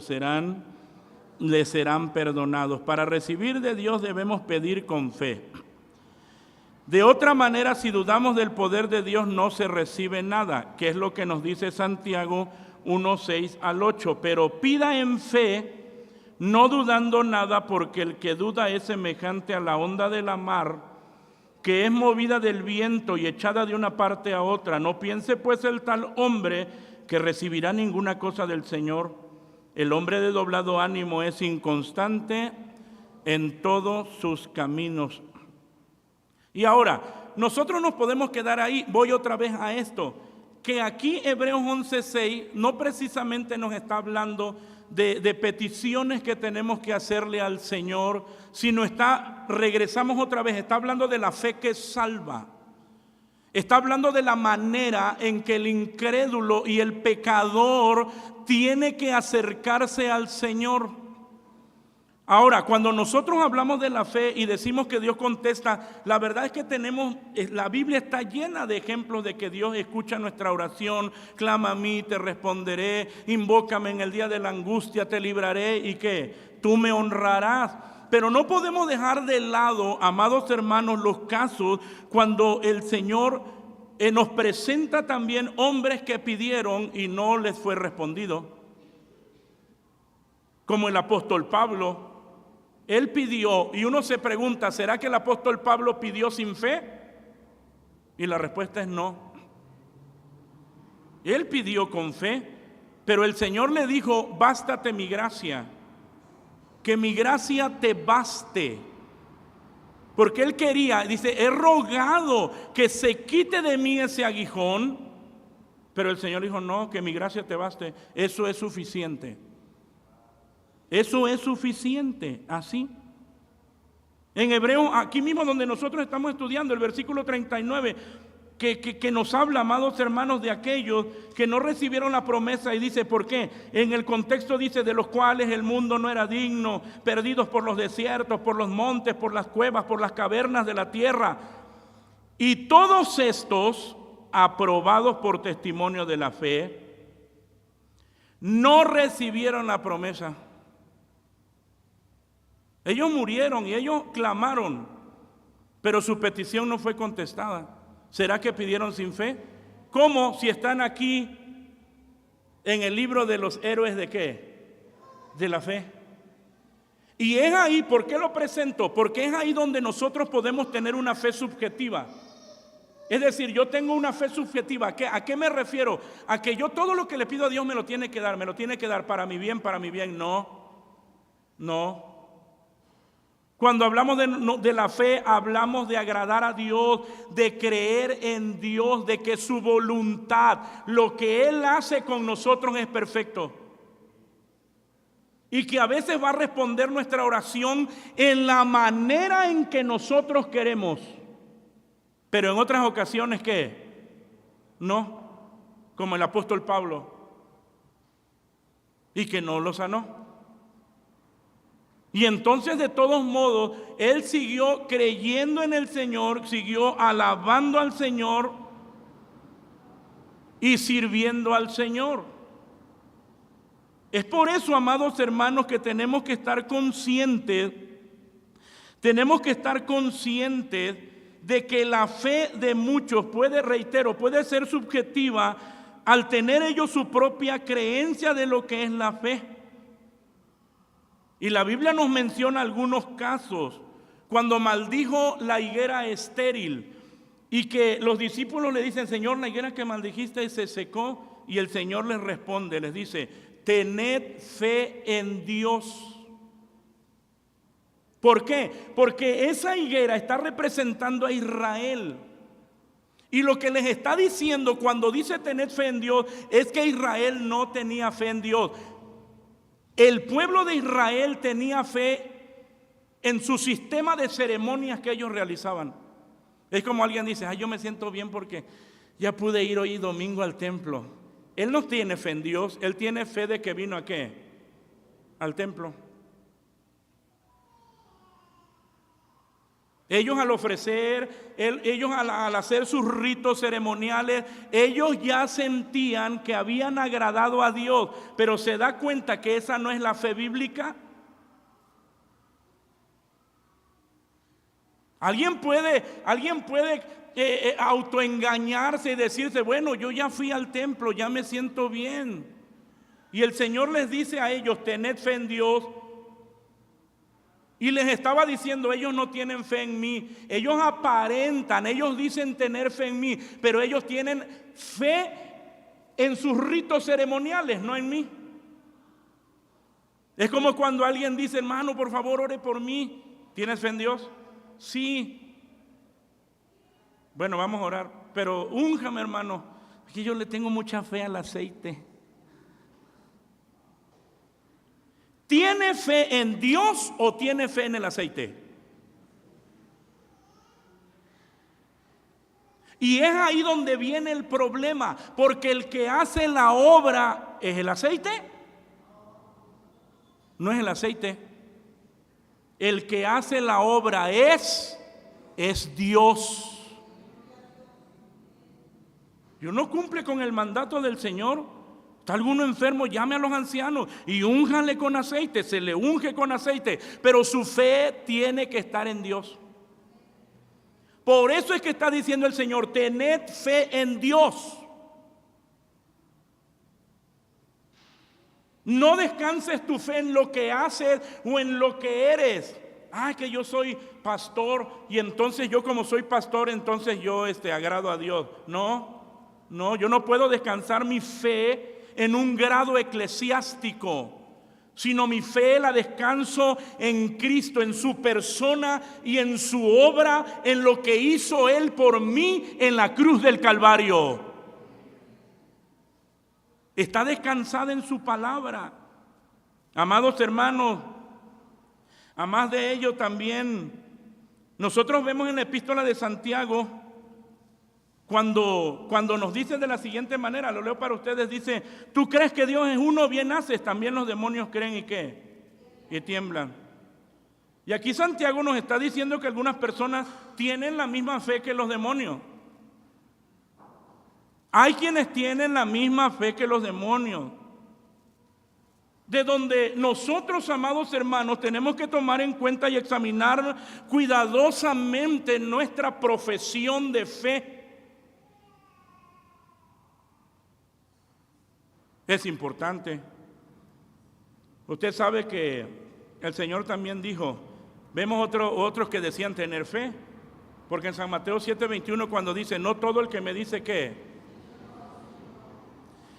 Speaker 1: serán perdonados. Para recibir de Dios debemos pedir con fe. De otra manera, si dudamos del poder de Dios, no se recibe nada, que es lo que nos dice Santiago 1:6 al 8. Pero pida en fe, no dudando nada, porque el que duda es semejante a la onda de la mar, que es movida del viento y echada de una parte a otra. No piense pues el tal hombre que recibirá ninguna cosa del Señor. El hombre de doblado ánimo es inconstante en todos sus caminos. Y ahora, nosotros nos podemos quedar ahí. Voy otra vez a esto, que aquí Hebreos 11:6 no precisamente nos está hablando de peticiones que tenemos que hacerle al Señor, sino regresamos otra vez, está hablando de la fe que salva. Está hablando de la manera en que el incrédulo y el pecador tiene que acercarse al Señor. Ahora, cuando nosotros hablamos de la fe y decimos que Dios contesta, la verdad es que la Biblia está llena de ejemplos de que Dios escucha nuestra oración. Clama a mí, te responderé, invócame en el día de la angustia, te libraré, y que tú me honrarás. Pero no podemos dejar de lado, amados hermanos, los casos cuando el Señor nos presenta también hombres que pidieron y no les fue respondido. Como el apóstol Pablo. Él pidió, y uno se pregunta, ¿será que el apóstol Pablo pidió sin fe? Y la respuesta es no. Él pidió con fe, Pero el Señor le dijo: bástate mi gracia, que mi gracia te baste. Porque Él quería, dice, he rogado que se quite de mí ese aguijón. Pero el Señor dijo: no, que mi gracia te baste. Eso es suficiente. Eso es suficiente, así. En Hebreos, aquí mismo donde nosotros estamos estudiando, el versículo 39, que nos habla, amados hermanos, de aquellos que no recibieron la promesa, y dice, ¿por qué? En el contexto dice, de los cuales el mundo no era digno, perdidos por los desiertos, por los montes, por las cuevas, por las cavernas de la tierra. Y todos estos, aprobados por testimonio de la fe, no recibieron la promesa. Ellos murieron y ellos clamaron, pero su petición no fue contestada. ¿Será que pidieron sin fe? ¿Cómo si están aquí en el libro de los héroes de qué? De la fe. Y es ahí, ¿por qué lo presento? Porque es ahí donde nosotros podemos tener una fe subjetiva. Es decir, yo tengo una fe subjetiva. ¿A qué me refiero? A que yo todo lo que le pido a Dios me lo tiene que dar para mi bien, para mi bien. No. Cuando hablamos de la fe, hablamos de agradar a Dios, de creer en Dios, de que su voluntad, lo que Él hace con nosotros es perfecto. Y que a veces va a responder nuestra oración en la manera en que nosotros queremos. Pero en otras ocasiones, ¿qué? No, como el apóstol Pablo. Y que no lo sanó. Y entonces, de todos modos, él siguió creyendo en el Señor, siguió alabando al Señor y sirviendo al Señor. Es por eso, amados hermanos, que tenemos que estar conscientes de que la fe de muchos puede ser subjetiva al tener ellos su propia creencia de lo que es la fe. Y la Biblia nos menciona algunos casos, cuando maldijo la higuera estéril y que los discípulos le dicen: Señor, la higuera que maldijiste se secó, y el Señor les responde, les dice: tened fe en Dios. ¿Por qué? Porque esa higuera está representando a Israel. Y lo que les está diciendo cuando dice tened fe en Dios es que Israel no tenía fe en Dios. El pueblo de Israel tenía fe en su sistema de ceremonias que ellos realizaban. Es como alguien dice: yo me siento bien porque ya pude ir hoy domingo al templo. Él no tiene fe en Dios, él tiene fe de que vino ¿a qué? Al templo. Ellos al ofrecer, ellos al hacer sus ritos ceremoniales, ellos ya sentían que habían agradado a Dios, pero se da cuenta que esa no es la fe bíblica. Alguien puede autoengañarse y decirse: bueno, yo ya fui al templo, ya me siento bien. Y el Señor les dice a ellos: tened fe en Dios. Y les estaba diciendo: ellos no tienen fe en mí. Ellos aparentan, ellos dicen tener fe en mí, pero ellos tienen fe en sus ritos ceremoniales, no en mí. Es como cuando alguien dice: hermano, por favor, ore por mí. ¿Tienes fe en Dios? Sí. Bueno, vamos a orar, pero únjame, hermano, porque yo le tengo mucha fe al aceite. ¿Tiene fe en Dios o tiene fe en el aceite? Y es ahí donde viene el problema, porque el que hace la obra es el aceite. No es el aceite. El que hace la obra es Dios. Y uno cumple con el mandato del Señor. ¿Está alguno enfermo? Llame a los ancianos y únjanle con aceite. Se le unge con aceite, pero su fe tiene que estar en Dios. Por eso es que está diciendo el Señor: tened fe en Dios. No descanses tu fe en lo que haces o en lo que eres. Que yo soy pastor y entonces yo, como soy pastor, entonces yo agrado a Dios. No, yo no puedo descansar mi fe en un grado eclesiástico, sino mi fe la descanso en Cristo, en su persona y en su obra, en lo que hizo Él por mí en la cruz del Calvario. Está descansada en su palabra. Amados hermanos, a más de ello también, nosotros vemos en la epístola de Santiago, cuando nos dice de la siguiente manera, lo leo para ustedes, dice: tú crees que Dios es uno, bien haces, también los demonios creen y ¿qué? Y tiemblan. Y aquí Santiago nos está diciendo que algunas personas tienen la misma fe que los demonios. Hay quienes tienen la misma fe que los demonios. De donde nosotros, amados hermanos, tenemos que tomar en cuenta y examinar cuidadosamente nuestra profesión de fe. Es importante. Usted sabe que el Señor también dijo, vemos otros que decían tener fe, porque en San Mateo 7:21 cuando dice, no todo el que me dice que...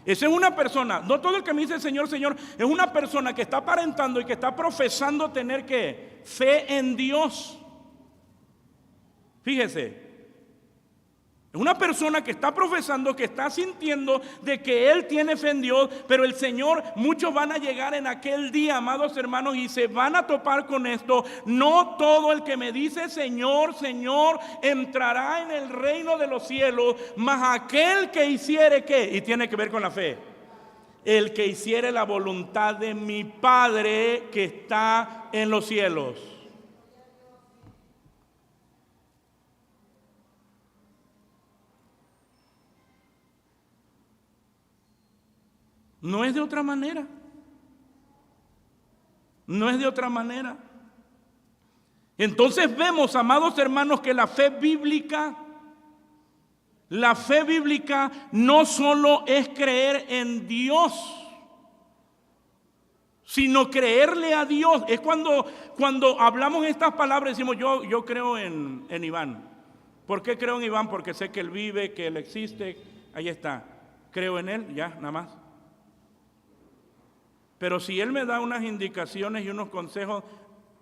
Speaker 1: Esa es una persona, no todo el que me dice Señor, Señor, es una persona que está aparentando y que está profesando tener ¿qué? Fe en Dios. Fíjese, es una persona que está profesando, que está sintiendo de que él tiene fe en Dios, pero el Señor, muchos van a llegar en aquel día, amados hermanos, y se van a topar con esto. No todo el que me dice Señor, Señor, entrará en el reino de los cielos, mas aquel que hiciere ¿qué? Y tiene que ver con la fe. El que hiciere la voluntad de mi Padre que está en los cielos. No es de otra manera. No es de otra manera. Entonces vemos, amados hermanos, que la fe bíblica no solo es creer en Dios, sino creerle a Dios. Es cuando hablamos estas palabras decimos, yo creo en Iván. ¿Por qué creo en Iván? Porque sé que él vive, que él existe. Ahí está. Creo en él, ya, nada más. Pero si Él me da unas indicaciones y unos consejos,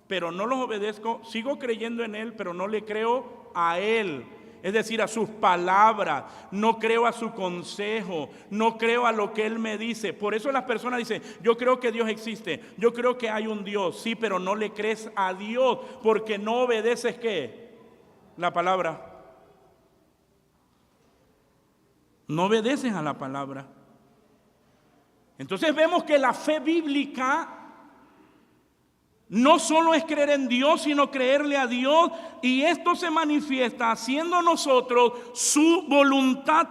Speaker 1: pero no los obedezco, sigo creyendo en Él, pero no le creo a Él. Es decir, a sus palabras, no creo a su consejo, no creo a lo que Él me dice. Por eso las personas dicen, yo creo que Dios existe, yo creo que hay un Dios, sí, pero no le crees a Dios, porque no obedeces ¿qué? La palabra. No obedeces a la palabra. Entonces vemos que la fe bíblica no solo es creer en Dios, sino creerle a Dios, y esto se manifiesta haciendo nosotros su voluntad.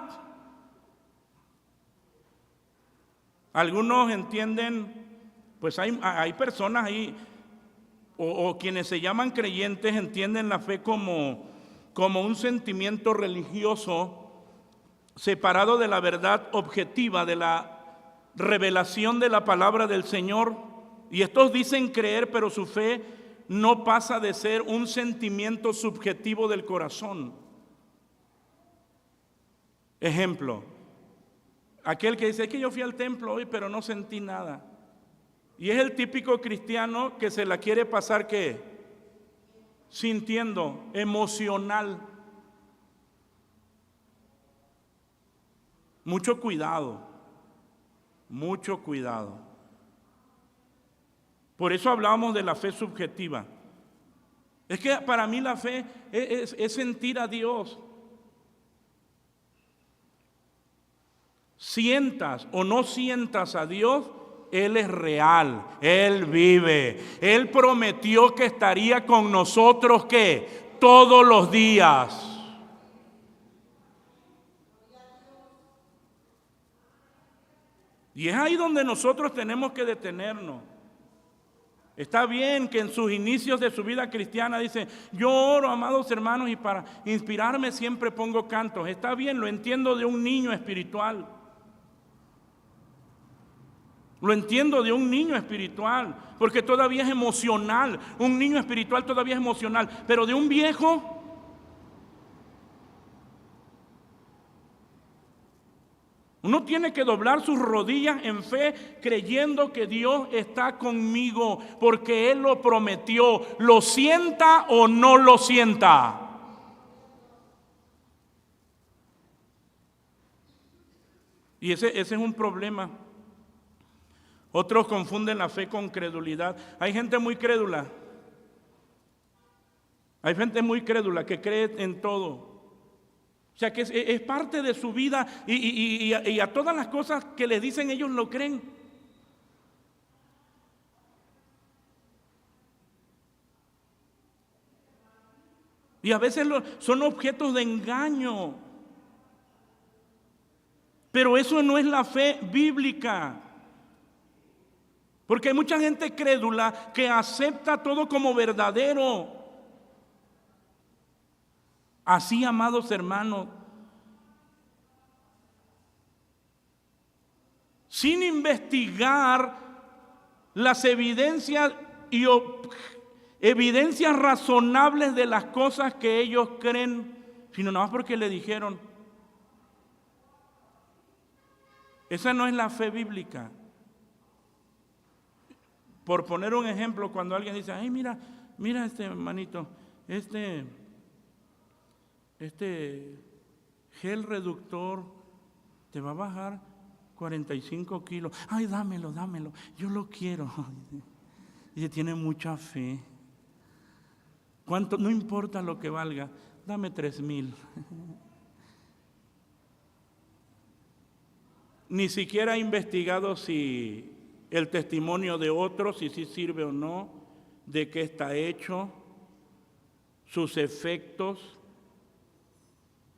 Speaker 1: Algunos entienden, pues hay personas ahí, o quienes se llaman creyentes, entienden la fe como un sentimiento religioso separado de la verdad objetiva, de la revelación de la palabra del Señor. Y estos dicen creer, pero su fe no pasa de ser un sentimiento subjetivo del corazón. Ejemplo, aquel que dice, es que yo fui al templo hoy, pero no sentí nada. Y es el típico cristiano que se la quiere pasar ¿qué? Sintiendo, emocional. Mucho cuidado. Mucho cuidado. Por eso hablamos de la fe subjetiva. Es que para mí la fe es sentir a Dios. Sientas o no sientas a Dios, Él es real, Él vive. Él prometió que estaría con nosotros ¿qué? Todos los días. Y es ahí donde nosotros tenemos que detenernos. Está bien que en sus inicios de su vida cristiana dice, yo oro, amados hermanos, y para inspirarme siempre pongo cantos. Está bien, lo entiendo de un niño espiritual. Lo entiendo de un niño espiritual, porque todavía es emocional. Un niño espiritual todavía es emocional, pero de un viejo... Uno tiene que doblar sus rodillas en fe, creyendo que Dios está conmigo, porque Él lo prometió, lo sienta o no lo sienta. Y ese es un problema. Otros confunden la fe con credulidad. Hay gente muy crédula. Hay gente muy crédula que cree en todo. O sea que es parte de su vida y a todas las cosas que les dicen ellos lo creen. Y a veces son objetos de engaño. Pero eso no es la fe bíblica. Porque hay mucha gente crédula que acepta todo como verdadero. Así, amados hermanos, sin investigar las evidencias y evidencias razonables de las cosas que ellos creen, sino nada más porque le dijeron. Esa no es la fe bíblica. Por poner un ejemplo, cuando alguien dice, ay, mira este hermanito, este gel reductor te va a bajar 45 kilos. Ay, dámelo, yo lo quiero. Y tiene mucha fe. ¿Cuánto? No importa lo que valga, dame 3,000. Ni siquiera ha investigado si el testimonio de otros, si sí sirve o no, de qué está hecho, sus efectos.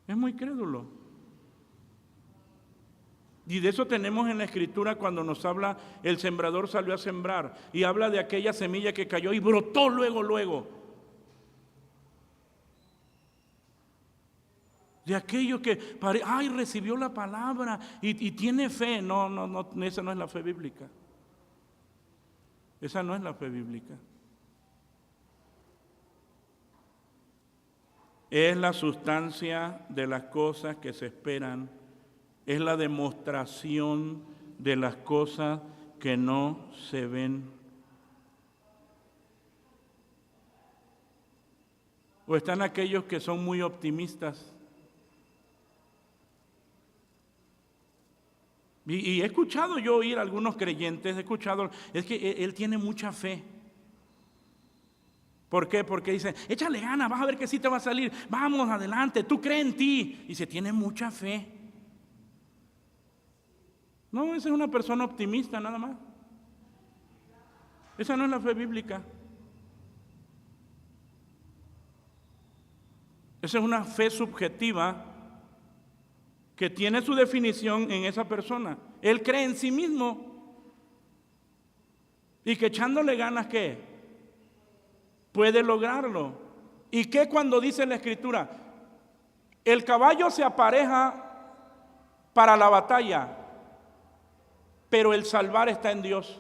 Speaker 1: Es muy crédulo. Y de eso tenemos en la Escritura cuando nos habla, el sembrador salió a sembrar, y habla de aquella semilla que cayó y brotó luego. De aquello que, recibió la palabra y tiene fe. No, esa no es la fe bíblica. Esa no es la fe bíblica. Es la sustancia de las cosas que se esperan. Es la demostración de las cosas que no se ven. O están aquellos que son muy optimistas. Y he escuchado yo oír a algunos creyentes, es que él tiene mucha fe. ¿Por qué? Porque dice, échale ganas, vas a ver que sí te va a salir, vamos adelante, tú crees en ti. Y se tiene mucha fe. No, esa es una persona optimista nada más. Esa no es la fe bíblica. Esa es una fe subjetiva que tiene su definición en esa persona. Él cree en sí mismo y que echándole ganas, ¿qué? Puede lograrlo. ¿Y qué cuando dice la Escritura? El caballo se apareja para la batalla, pero el salvar está en Dios.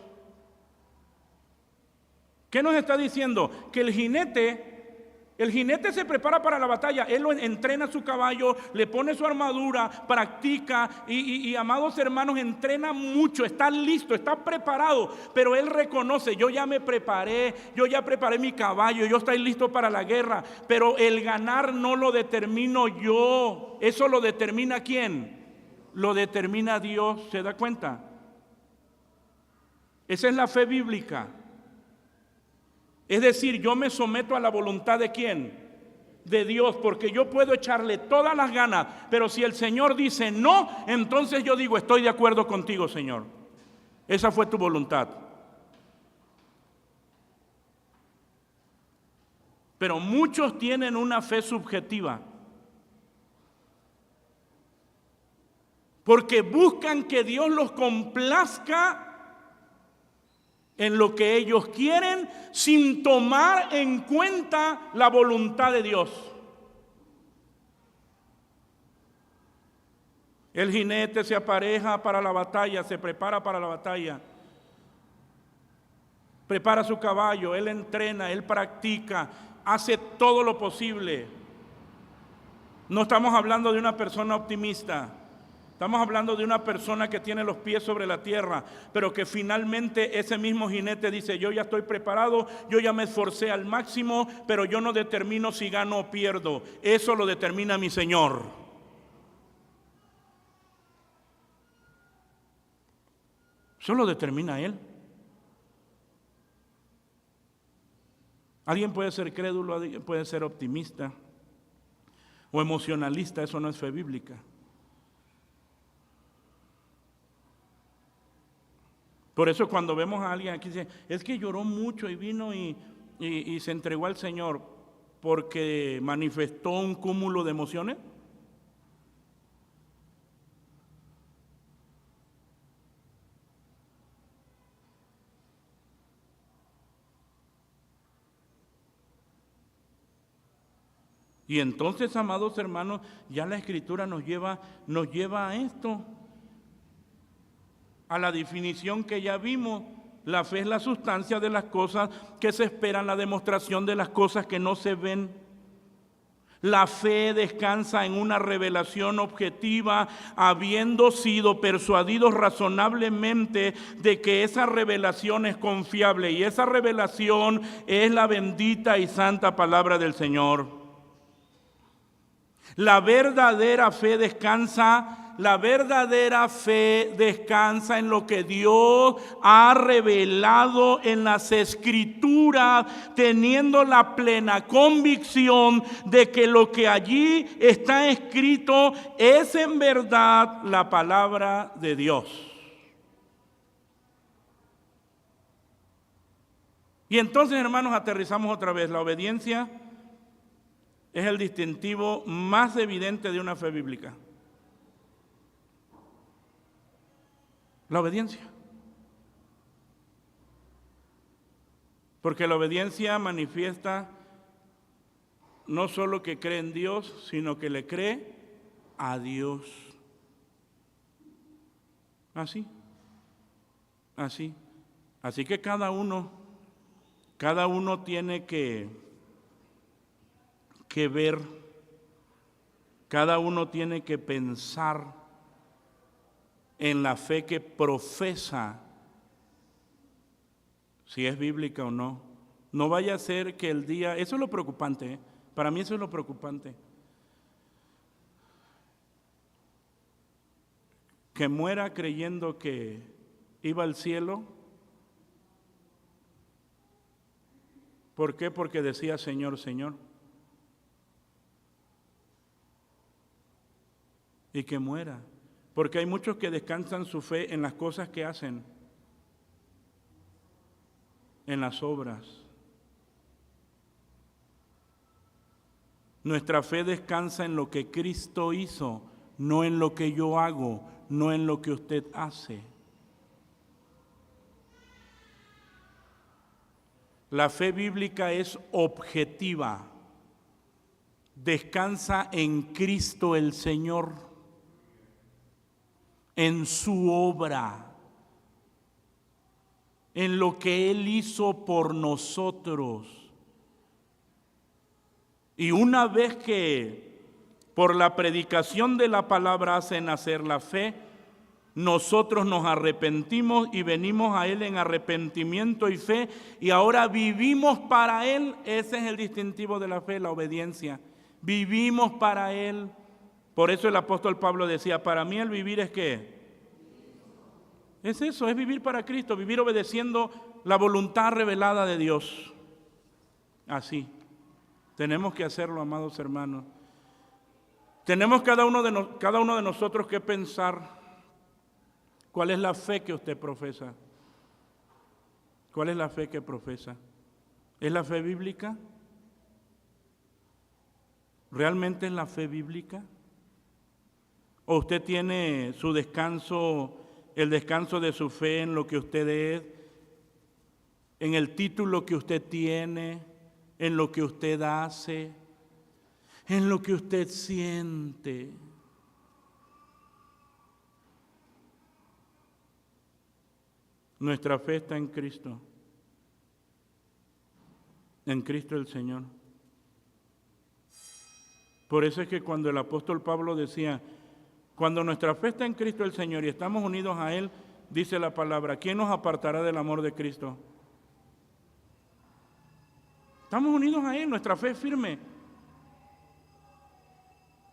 Speaker 1: ¿Qué nos está diciendo? Que el jinete se prepara para la batalla, él entrena su caballo, le pone su armadura, practica y amados hermanos, entrena mucho, está listo, está preparado, pero él reconoce, yo ya me preparé, yo ya preparé mi caballo, yo estoy listo para la guerra, pero el ganar no lo determino yo, eso lo determina ¿quién? Lo determina Dios, ¿se da cuenta? Esa es la fe bíblica. Es decir, yo me someto a la voluntad ¿de quién? De Dios, porque yo puedo echarle todas las ganas, pero si el Señor dice no, entonces yo digo, estoy de acuerdo contigo, Señor. Esa fue tu voluntad. Pero muchos tienen una fe subjetiva, porque buscan que Dios los complazca en lo que ellos quieren, sin tomar en cuenta la voluntad de Dios. El jinete se apareja para la batalla, se prepara para la batalla, prepara su caballo, él entrena, él practica, hace todo lo posible. No estamos hablando de una persona optimista, Estamos hablando de una persona que tiene los pies sobre la tierra, pero que finalmente ese mismo jinete dice, yo ya estoy preparado, yo ya me esforcé al máximo, pero yo no determino si gano o pierdo. Eso lo determina mi Señor. Eso lo determina Él. Alguien puede ser crédulo, alguien puede ser optimista o emocionalista, eso no es fe bíblica. Por eso cuando vemos a alguien aquí dice, es que lloró mucho y vino y se entregó al Señor porque manifestó un cúmulo de emociones. Y entonces, amados hermanos, ya la Escritura nos lleva a esto, a la definición que ya vimos. La fe es la sustancia de las cosas que se esperan, la demostración de las cosas que no se ven. La fe descansa en una revelación objetiva, habiendo sido persuadidos razonablemente de que esa revelación es confiable, y esa revelación es la bendita y santa palabra del Señor. La verdadera fe descansa en lo que Dios ha revelado en las Escrituras, teniendo la plena convicción de que lo que allí está escrito es en verdad la palabra de Dios. Y entonces, hermanos, aterrizamos otra vez. La obediencia es el distintivo más evidente de una fe bíblica. La obediencia. Porque la obediencia manifiesta no solo que cree en Dios, sino que le cree a Dios. Así. Así que cada uno tiene que ver, cada uno tiene que pensar en la fe que profesa, si es bíblica o no. No vaya a ser que el día, eso es lo preocupante, para mí eso es lo preocupante, que muera creyendo que iba al cielo. ¿Por qué? Porque decía Señor, Señor. Y que muera. Porque hay muchos que descansan su fe en las cosas que hacen, en las obras. Nuestra fe descansa en lo que Cristo hizo, no en lo que yo hago, no en lo que usted hace. La fe bíblica es objetiva, descansa en Cristo el Señor, en su obra, en lo que Él hizo por nosotros. Y una vez que por la predicación de la palabra hace nacer la fe, nosotros nos arrepentimos y venimos a Él en arrepentimiento y fe, y ahora vivimos para Él. Ese es el distintivo de la fe, la obediencia. Vivimos para Él. Por eso el apóstol Pablo decía, para mí el vivir es ¿qué? Es eso, es vivir para Cristo, vivir obedeciendo la voluntad revelada de Dios. Así, tenemos que hacerlo, amados hermanos. Tenemos cada uno de nosotros que pensar cuál es la fe que usted profesa. ¿Cuál es la fe que profesa? ¿Es la fe bíblica? ¿Realmente es la fe bíblica? ¿O usted tiene su descanso, el descanso de su fe en lo que usted es, en el título que usted tiene, en lo que usted hace, en lo que usted siente? Nuestra fe está en Cristo el Señor. Por eso es que cuando el apóstol Pablo decía, Cuando nuestra fe está en Cristo el Señor y estamos unidos a Él, dice la palabra, ¿quién nos apartará del amor de Cristo? Estamos unidos a Él, nuestra fe es firme.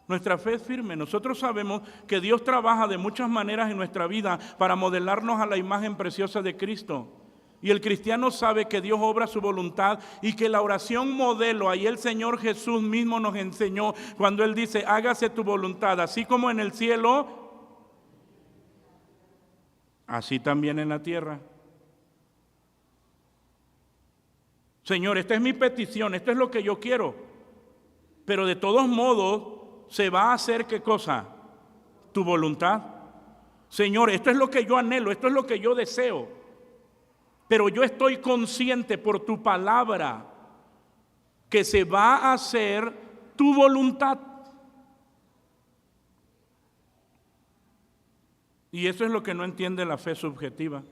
Speaker 1: Nuestra fe es firme. Nosotros sabemos que Dios trabaja de muchas maneras en nuestra vida para modelarnos a la imagen preciosa de Cristo. Y el cristiano sabe que Dios obra su voluntad y que la oración modelo, ahí el Señor Jesús mismo nos enseñó cuando Él dice, hágase tu voluntad, así como en el cielo, así también en la tierra. Señor, esta es mi petición, esto es lo que yo quiero, pero de todos modos se va a hacer, ¿qué cosa? Tu voluntad. Señor, esto es lo que yo anhelo, esto es lo que yo deseo, pero yo estoy consciente por tu palabra que se va a hacer tu voluntad. Y eso es lo que no entiende la fe subjetiva,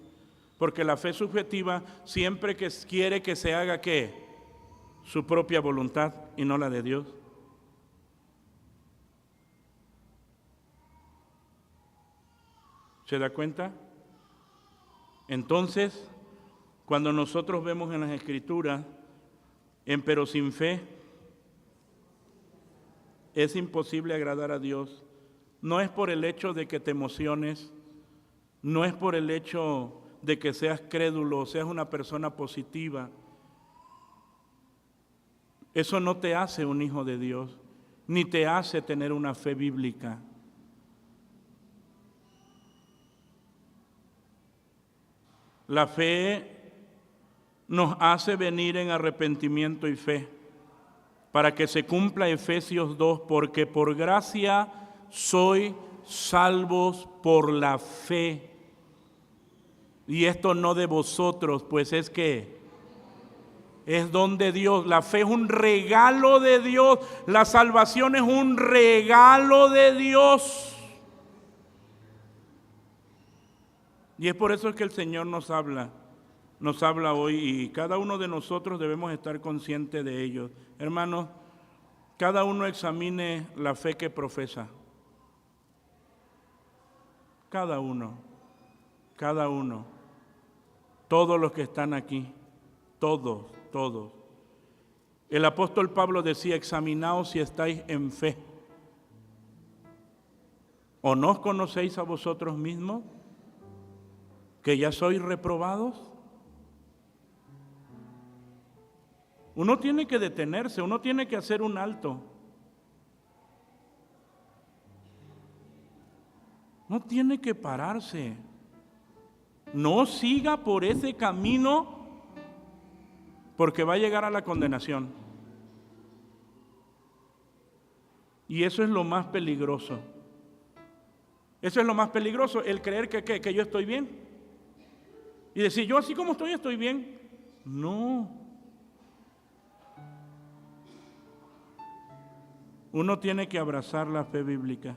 Speaker 1: porque la fe subjetiva siempre que quiere que se haga, ¿qué? Su propia voluntad y no la de Dios. ¿Se da cuenta? Entonces, cuando nosotros vemos en las Escrituras, pero sin fe, es imposible agradar a Dios. No es por el hecho de que te emociones, no es por el hecho de que seas crédulo, seas una persona positiva. Eso no te hace un hijo de Dios, ni te hace tener una fe bíblica. La fe nos hace venir en arrepentimiento y fe para que se cumpla Efesios 2, porque por gracia sois salvos por la fe. Y esto no de vosotros, pues es que es don de Dios. La fe es un regalo de Dios. La salvación es un regalo de Dios. Y es por eso que el Señor nos habla hoy, y cada uno de nosotros debemos estar conscientes de ello. Hermanos, cada uno examine la fe que profesa. Cada uno. Todos los que están aquí, todos. El apóstol Pablo decía, examinaos si estáis en fe. ¿O no os conocéis a vosotros mismos? ¿Que ya sois reprobados? Uno tiene que detenerse, uno tiene que hacer un alto. No tiene que pararse. No siga por ese camino porque va a llegar a la condenación. Y eso es lo más peligroso. Eso es lo más peligroso, el creer que yo estoy bien. Y decir, yo así como estoy bien. No. Uno tiene que abrazar la fe bíblica.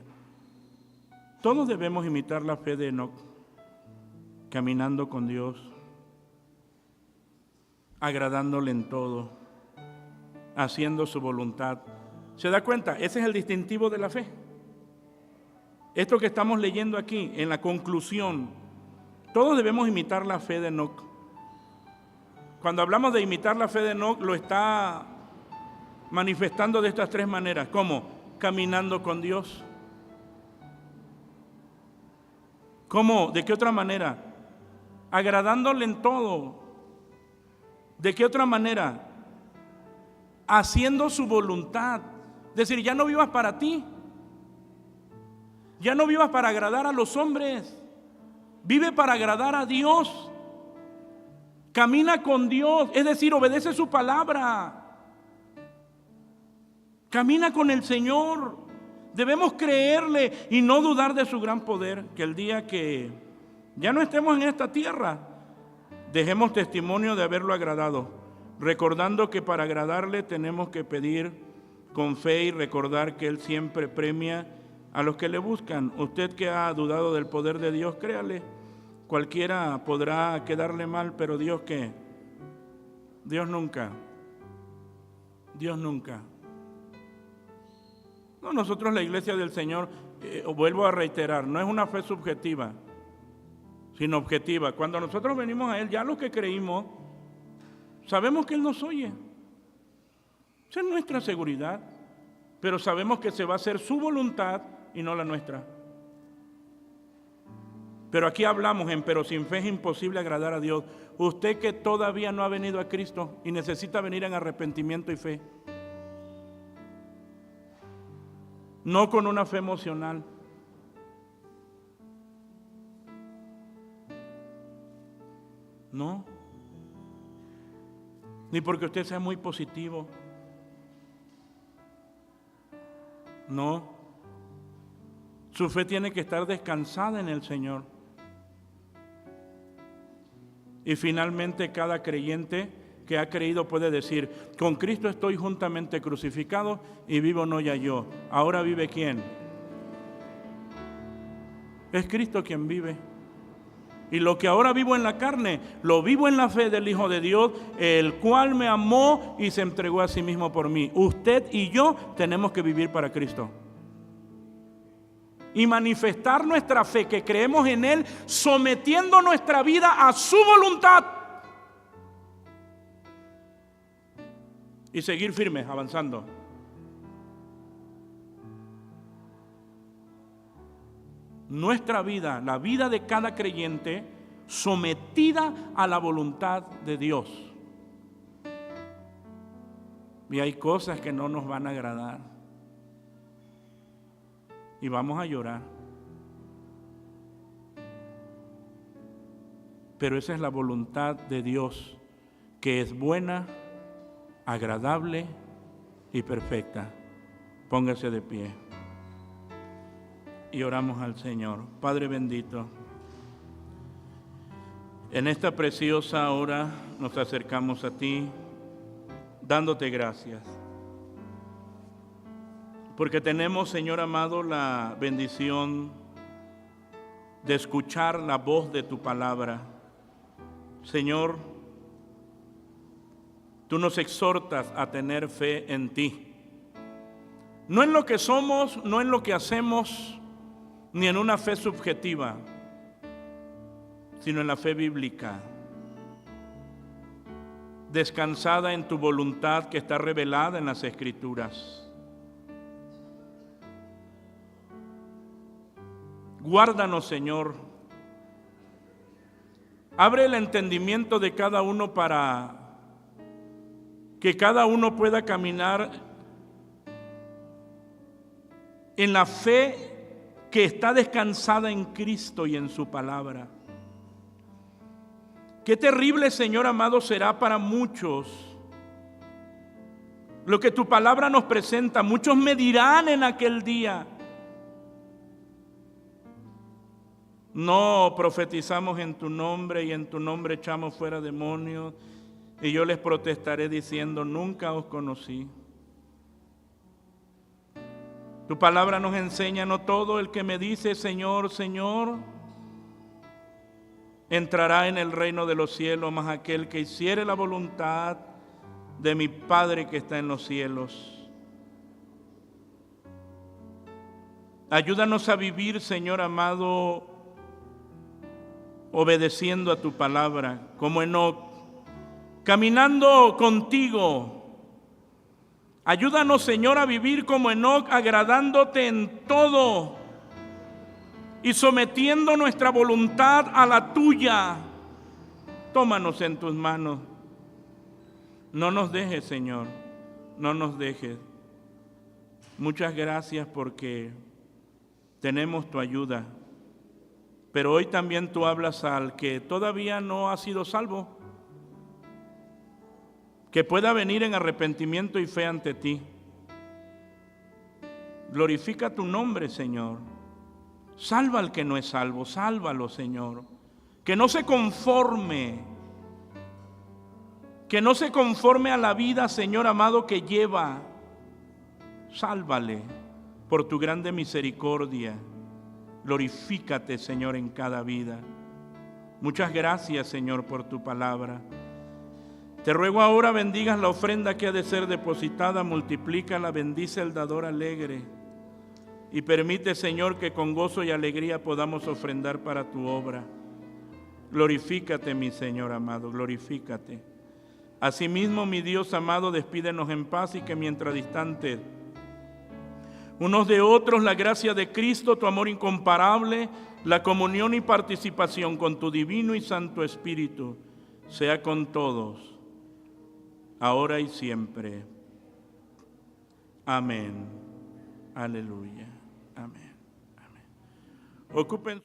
Speaker 1: Todos debemos imitar la fe de Enoc, caminando con Dios, agradándole en todo, haciendo su voluntad. ¿Se da cuenta? Ese es el distintivo de la fe. Esto que estamos leyendo aquí, en la conclusión, todos debemos imitar la fe de Enoc. Cuando hablamos de imitar la fe de Enoc, lo está manifestando de estas tres maneras. ¿Cómo? Caminando con Dios. ¿Cómo? ¿De qué otra manera? Agradándole en todo. ¿De qué otra manera? Haciendo su voluntad. Es decir, ya no vivas para ti. Ya no vivas para agradar a los hombres. Vive para agradar a Dios. Camina con Dios, es decir, obedece su palabra. Camina con el Señor. Debemos creerle y no dudar de su gran poder, que el día que ya no estemos en esta tierra, dejemos testimonio de haberlo agradado, recordando que para agradarle tenemos que pedir con fe y recordar que Él siempre premia a los que le buscan. Usted que ha dudado del poder de Dios, créale. Cualquiera podrá quedarle mal, pero Dios, ¿qué? Dios nunca. No, nosotros la iglesia del Señor, vuelvo a reiterar, no es una fe subjetiva, sino objetiva. Cuando nosotros venimos a Él, ya los que creímos, sabemos que Él nos oye. Esa es nuestra seguridad, pero sabemos que se va a hacer su voluntad y no la nuestra. Pero aquí hablamos pero sin fe es imposible agradar a Dios. Usted que todavía no ha venido a Cristo y necesita venir en arrepentimiento y fe. No con una fe emocional. No. Ni porque usted sea muy positivo. No. Su fe tiene que estar descansada en el Señor. Y finalmente cada creyente que ha creído puede decir: con Cristo estoy juntamente crucificado y vivo no ya yo. Ahora vive ¿quién? Es Cristo quien vive. Y lo que ahora vivo en la carne, lo vivo en la fe del Hijo de Dios, el cual me amó y se entregó a sí mismo por mí. Usted y yo tenemos que vivir para Cristo. Y manifestar nuestra fe, que creemos en Él, sometiendo nuestra vida a su voluntad. Y seguir firmes, avanzando. Nuestra vida, la vida de cada creyente, sometida a la voluntad de Dios. Y hay cosas que no nos van a agradar. Y vamos a llorar. Pero esa es la voluntad de Dios, que es buena, agradable y perfecta. Póngase de pie. Y oramos al Señor. Padre bendito, en esta preciosa hora nos acercamos a ti, dándote gracias. Porque tenemos, Señor amado, la bendición de escuchar la voz de tu palabra. Señor, tú nos exhortas a tener fe en ti. No en lo que somos, no en lo que hacemos, ni en una fe subjetiva, sino en la fe bíblica, descansada en tu voluntad que está revelada en las Escrituras. Guárdanos, Señor. Abre el entendimiento de cada uno para que cada uno pueda caminar en la fe que está descansada en Cristo y en su palabra. Qué terrible, Señor amado, será para muchos lo que tu palabra nos presenta. Muchos me dirán en aquel día: no profetizamos en tu nombre y en tu nombre echamos fuera demonios. Y yo les protestaré diciendo: nunca os conocí. Tu palabra nos enseña: no todo el que me dice Señor, Señor, entrará en el reino de los cielos, mas aquel que hiciere la voluntad de mi Padre que está en los cielos. Ayúdanos a vivir, Señor amado, obedeciendo a tu palabra, como Enoc, caminando contigo. Ayúdanos, Señor, a vivir como Enoc, agradándote en todo y sometiendo nuestra voluntad a la tuya. Tómanos en tus manos. No nos dejes, Señor, no nos dejes. Muchas gracias porque tenemos tu ayuda. Pero hoy también tú hablas al que todavía no ha sido salvo, que pueda venir en arrepentimiento y fe ante ti. Glorifica tu nombre, Señor. Salva al que no es salvo, sálvalo, Señor. Que no se conforme a la vida, Señor amado, que lleva. Sálvale por tu grande misericordia. Glorifícate, Señor, en cada vida. Muchas gracias, Señor, por tu palabra. Te ruego ahora bendigas la ofrenda que ha de ser depositada, multiplícala, bendice el dador alegre. y permite, Señor, que con gozo y alegría podamos ofrendar para tu obra. Glorifícate, mi Señor amado, glorifícate. Asimismo, mi Dios amado, despídenos en paz y que mientras distantes unos de otros, la gracia de Cristo, tu amor incomparable, la comunión y participación con tu divino y santo Espíritu, sea con todos, ahora y siempre. Amén. Aleluya. Amén. Amén. Ocupen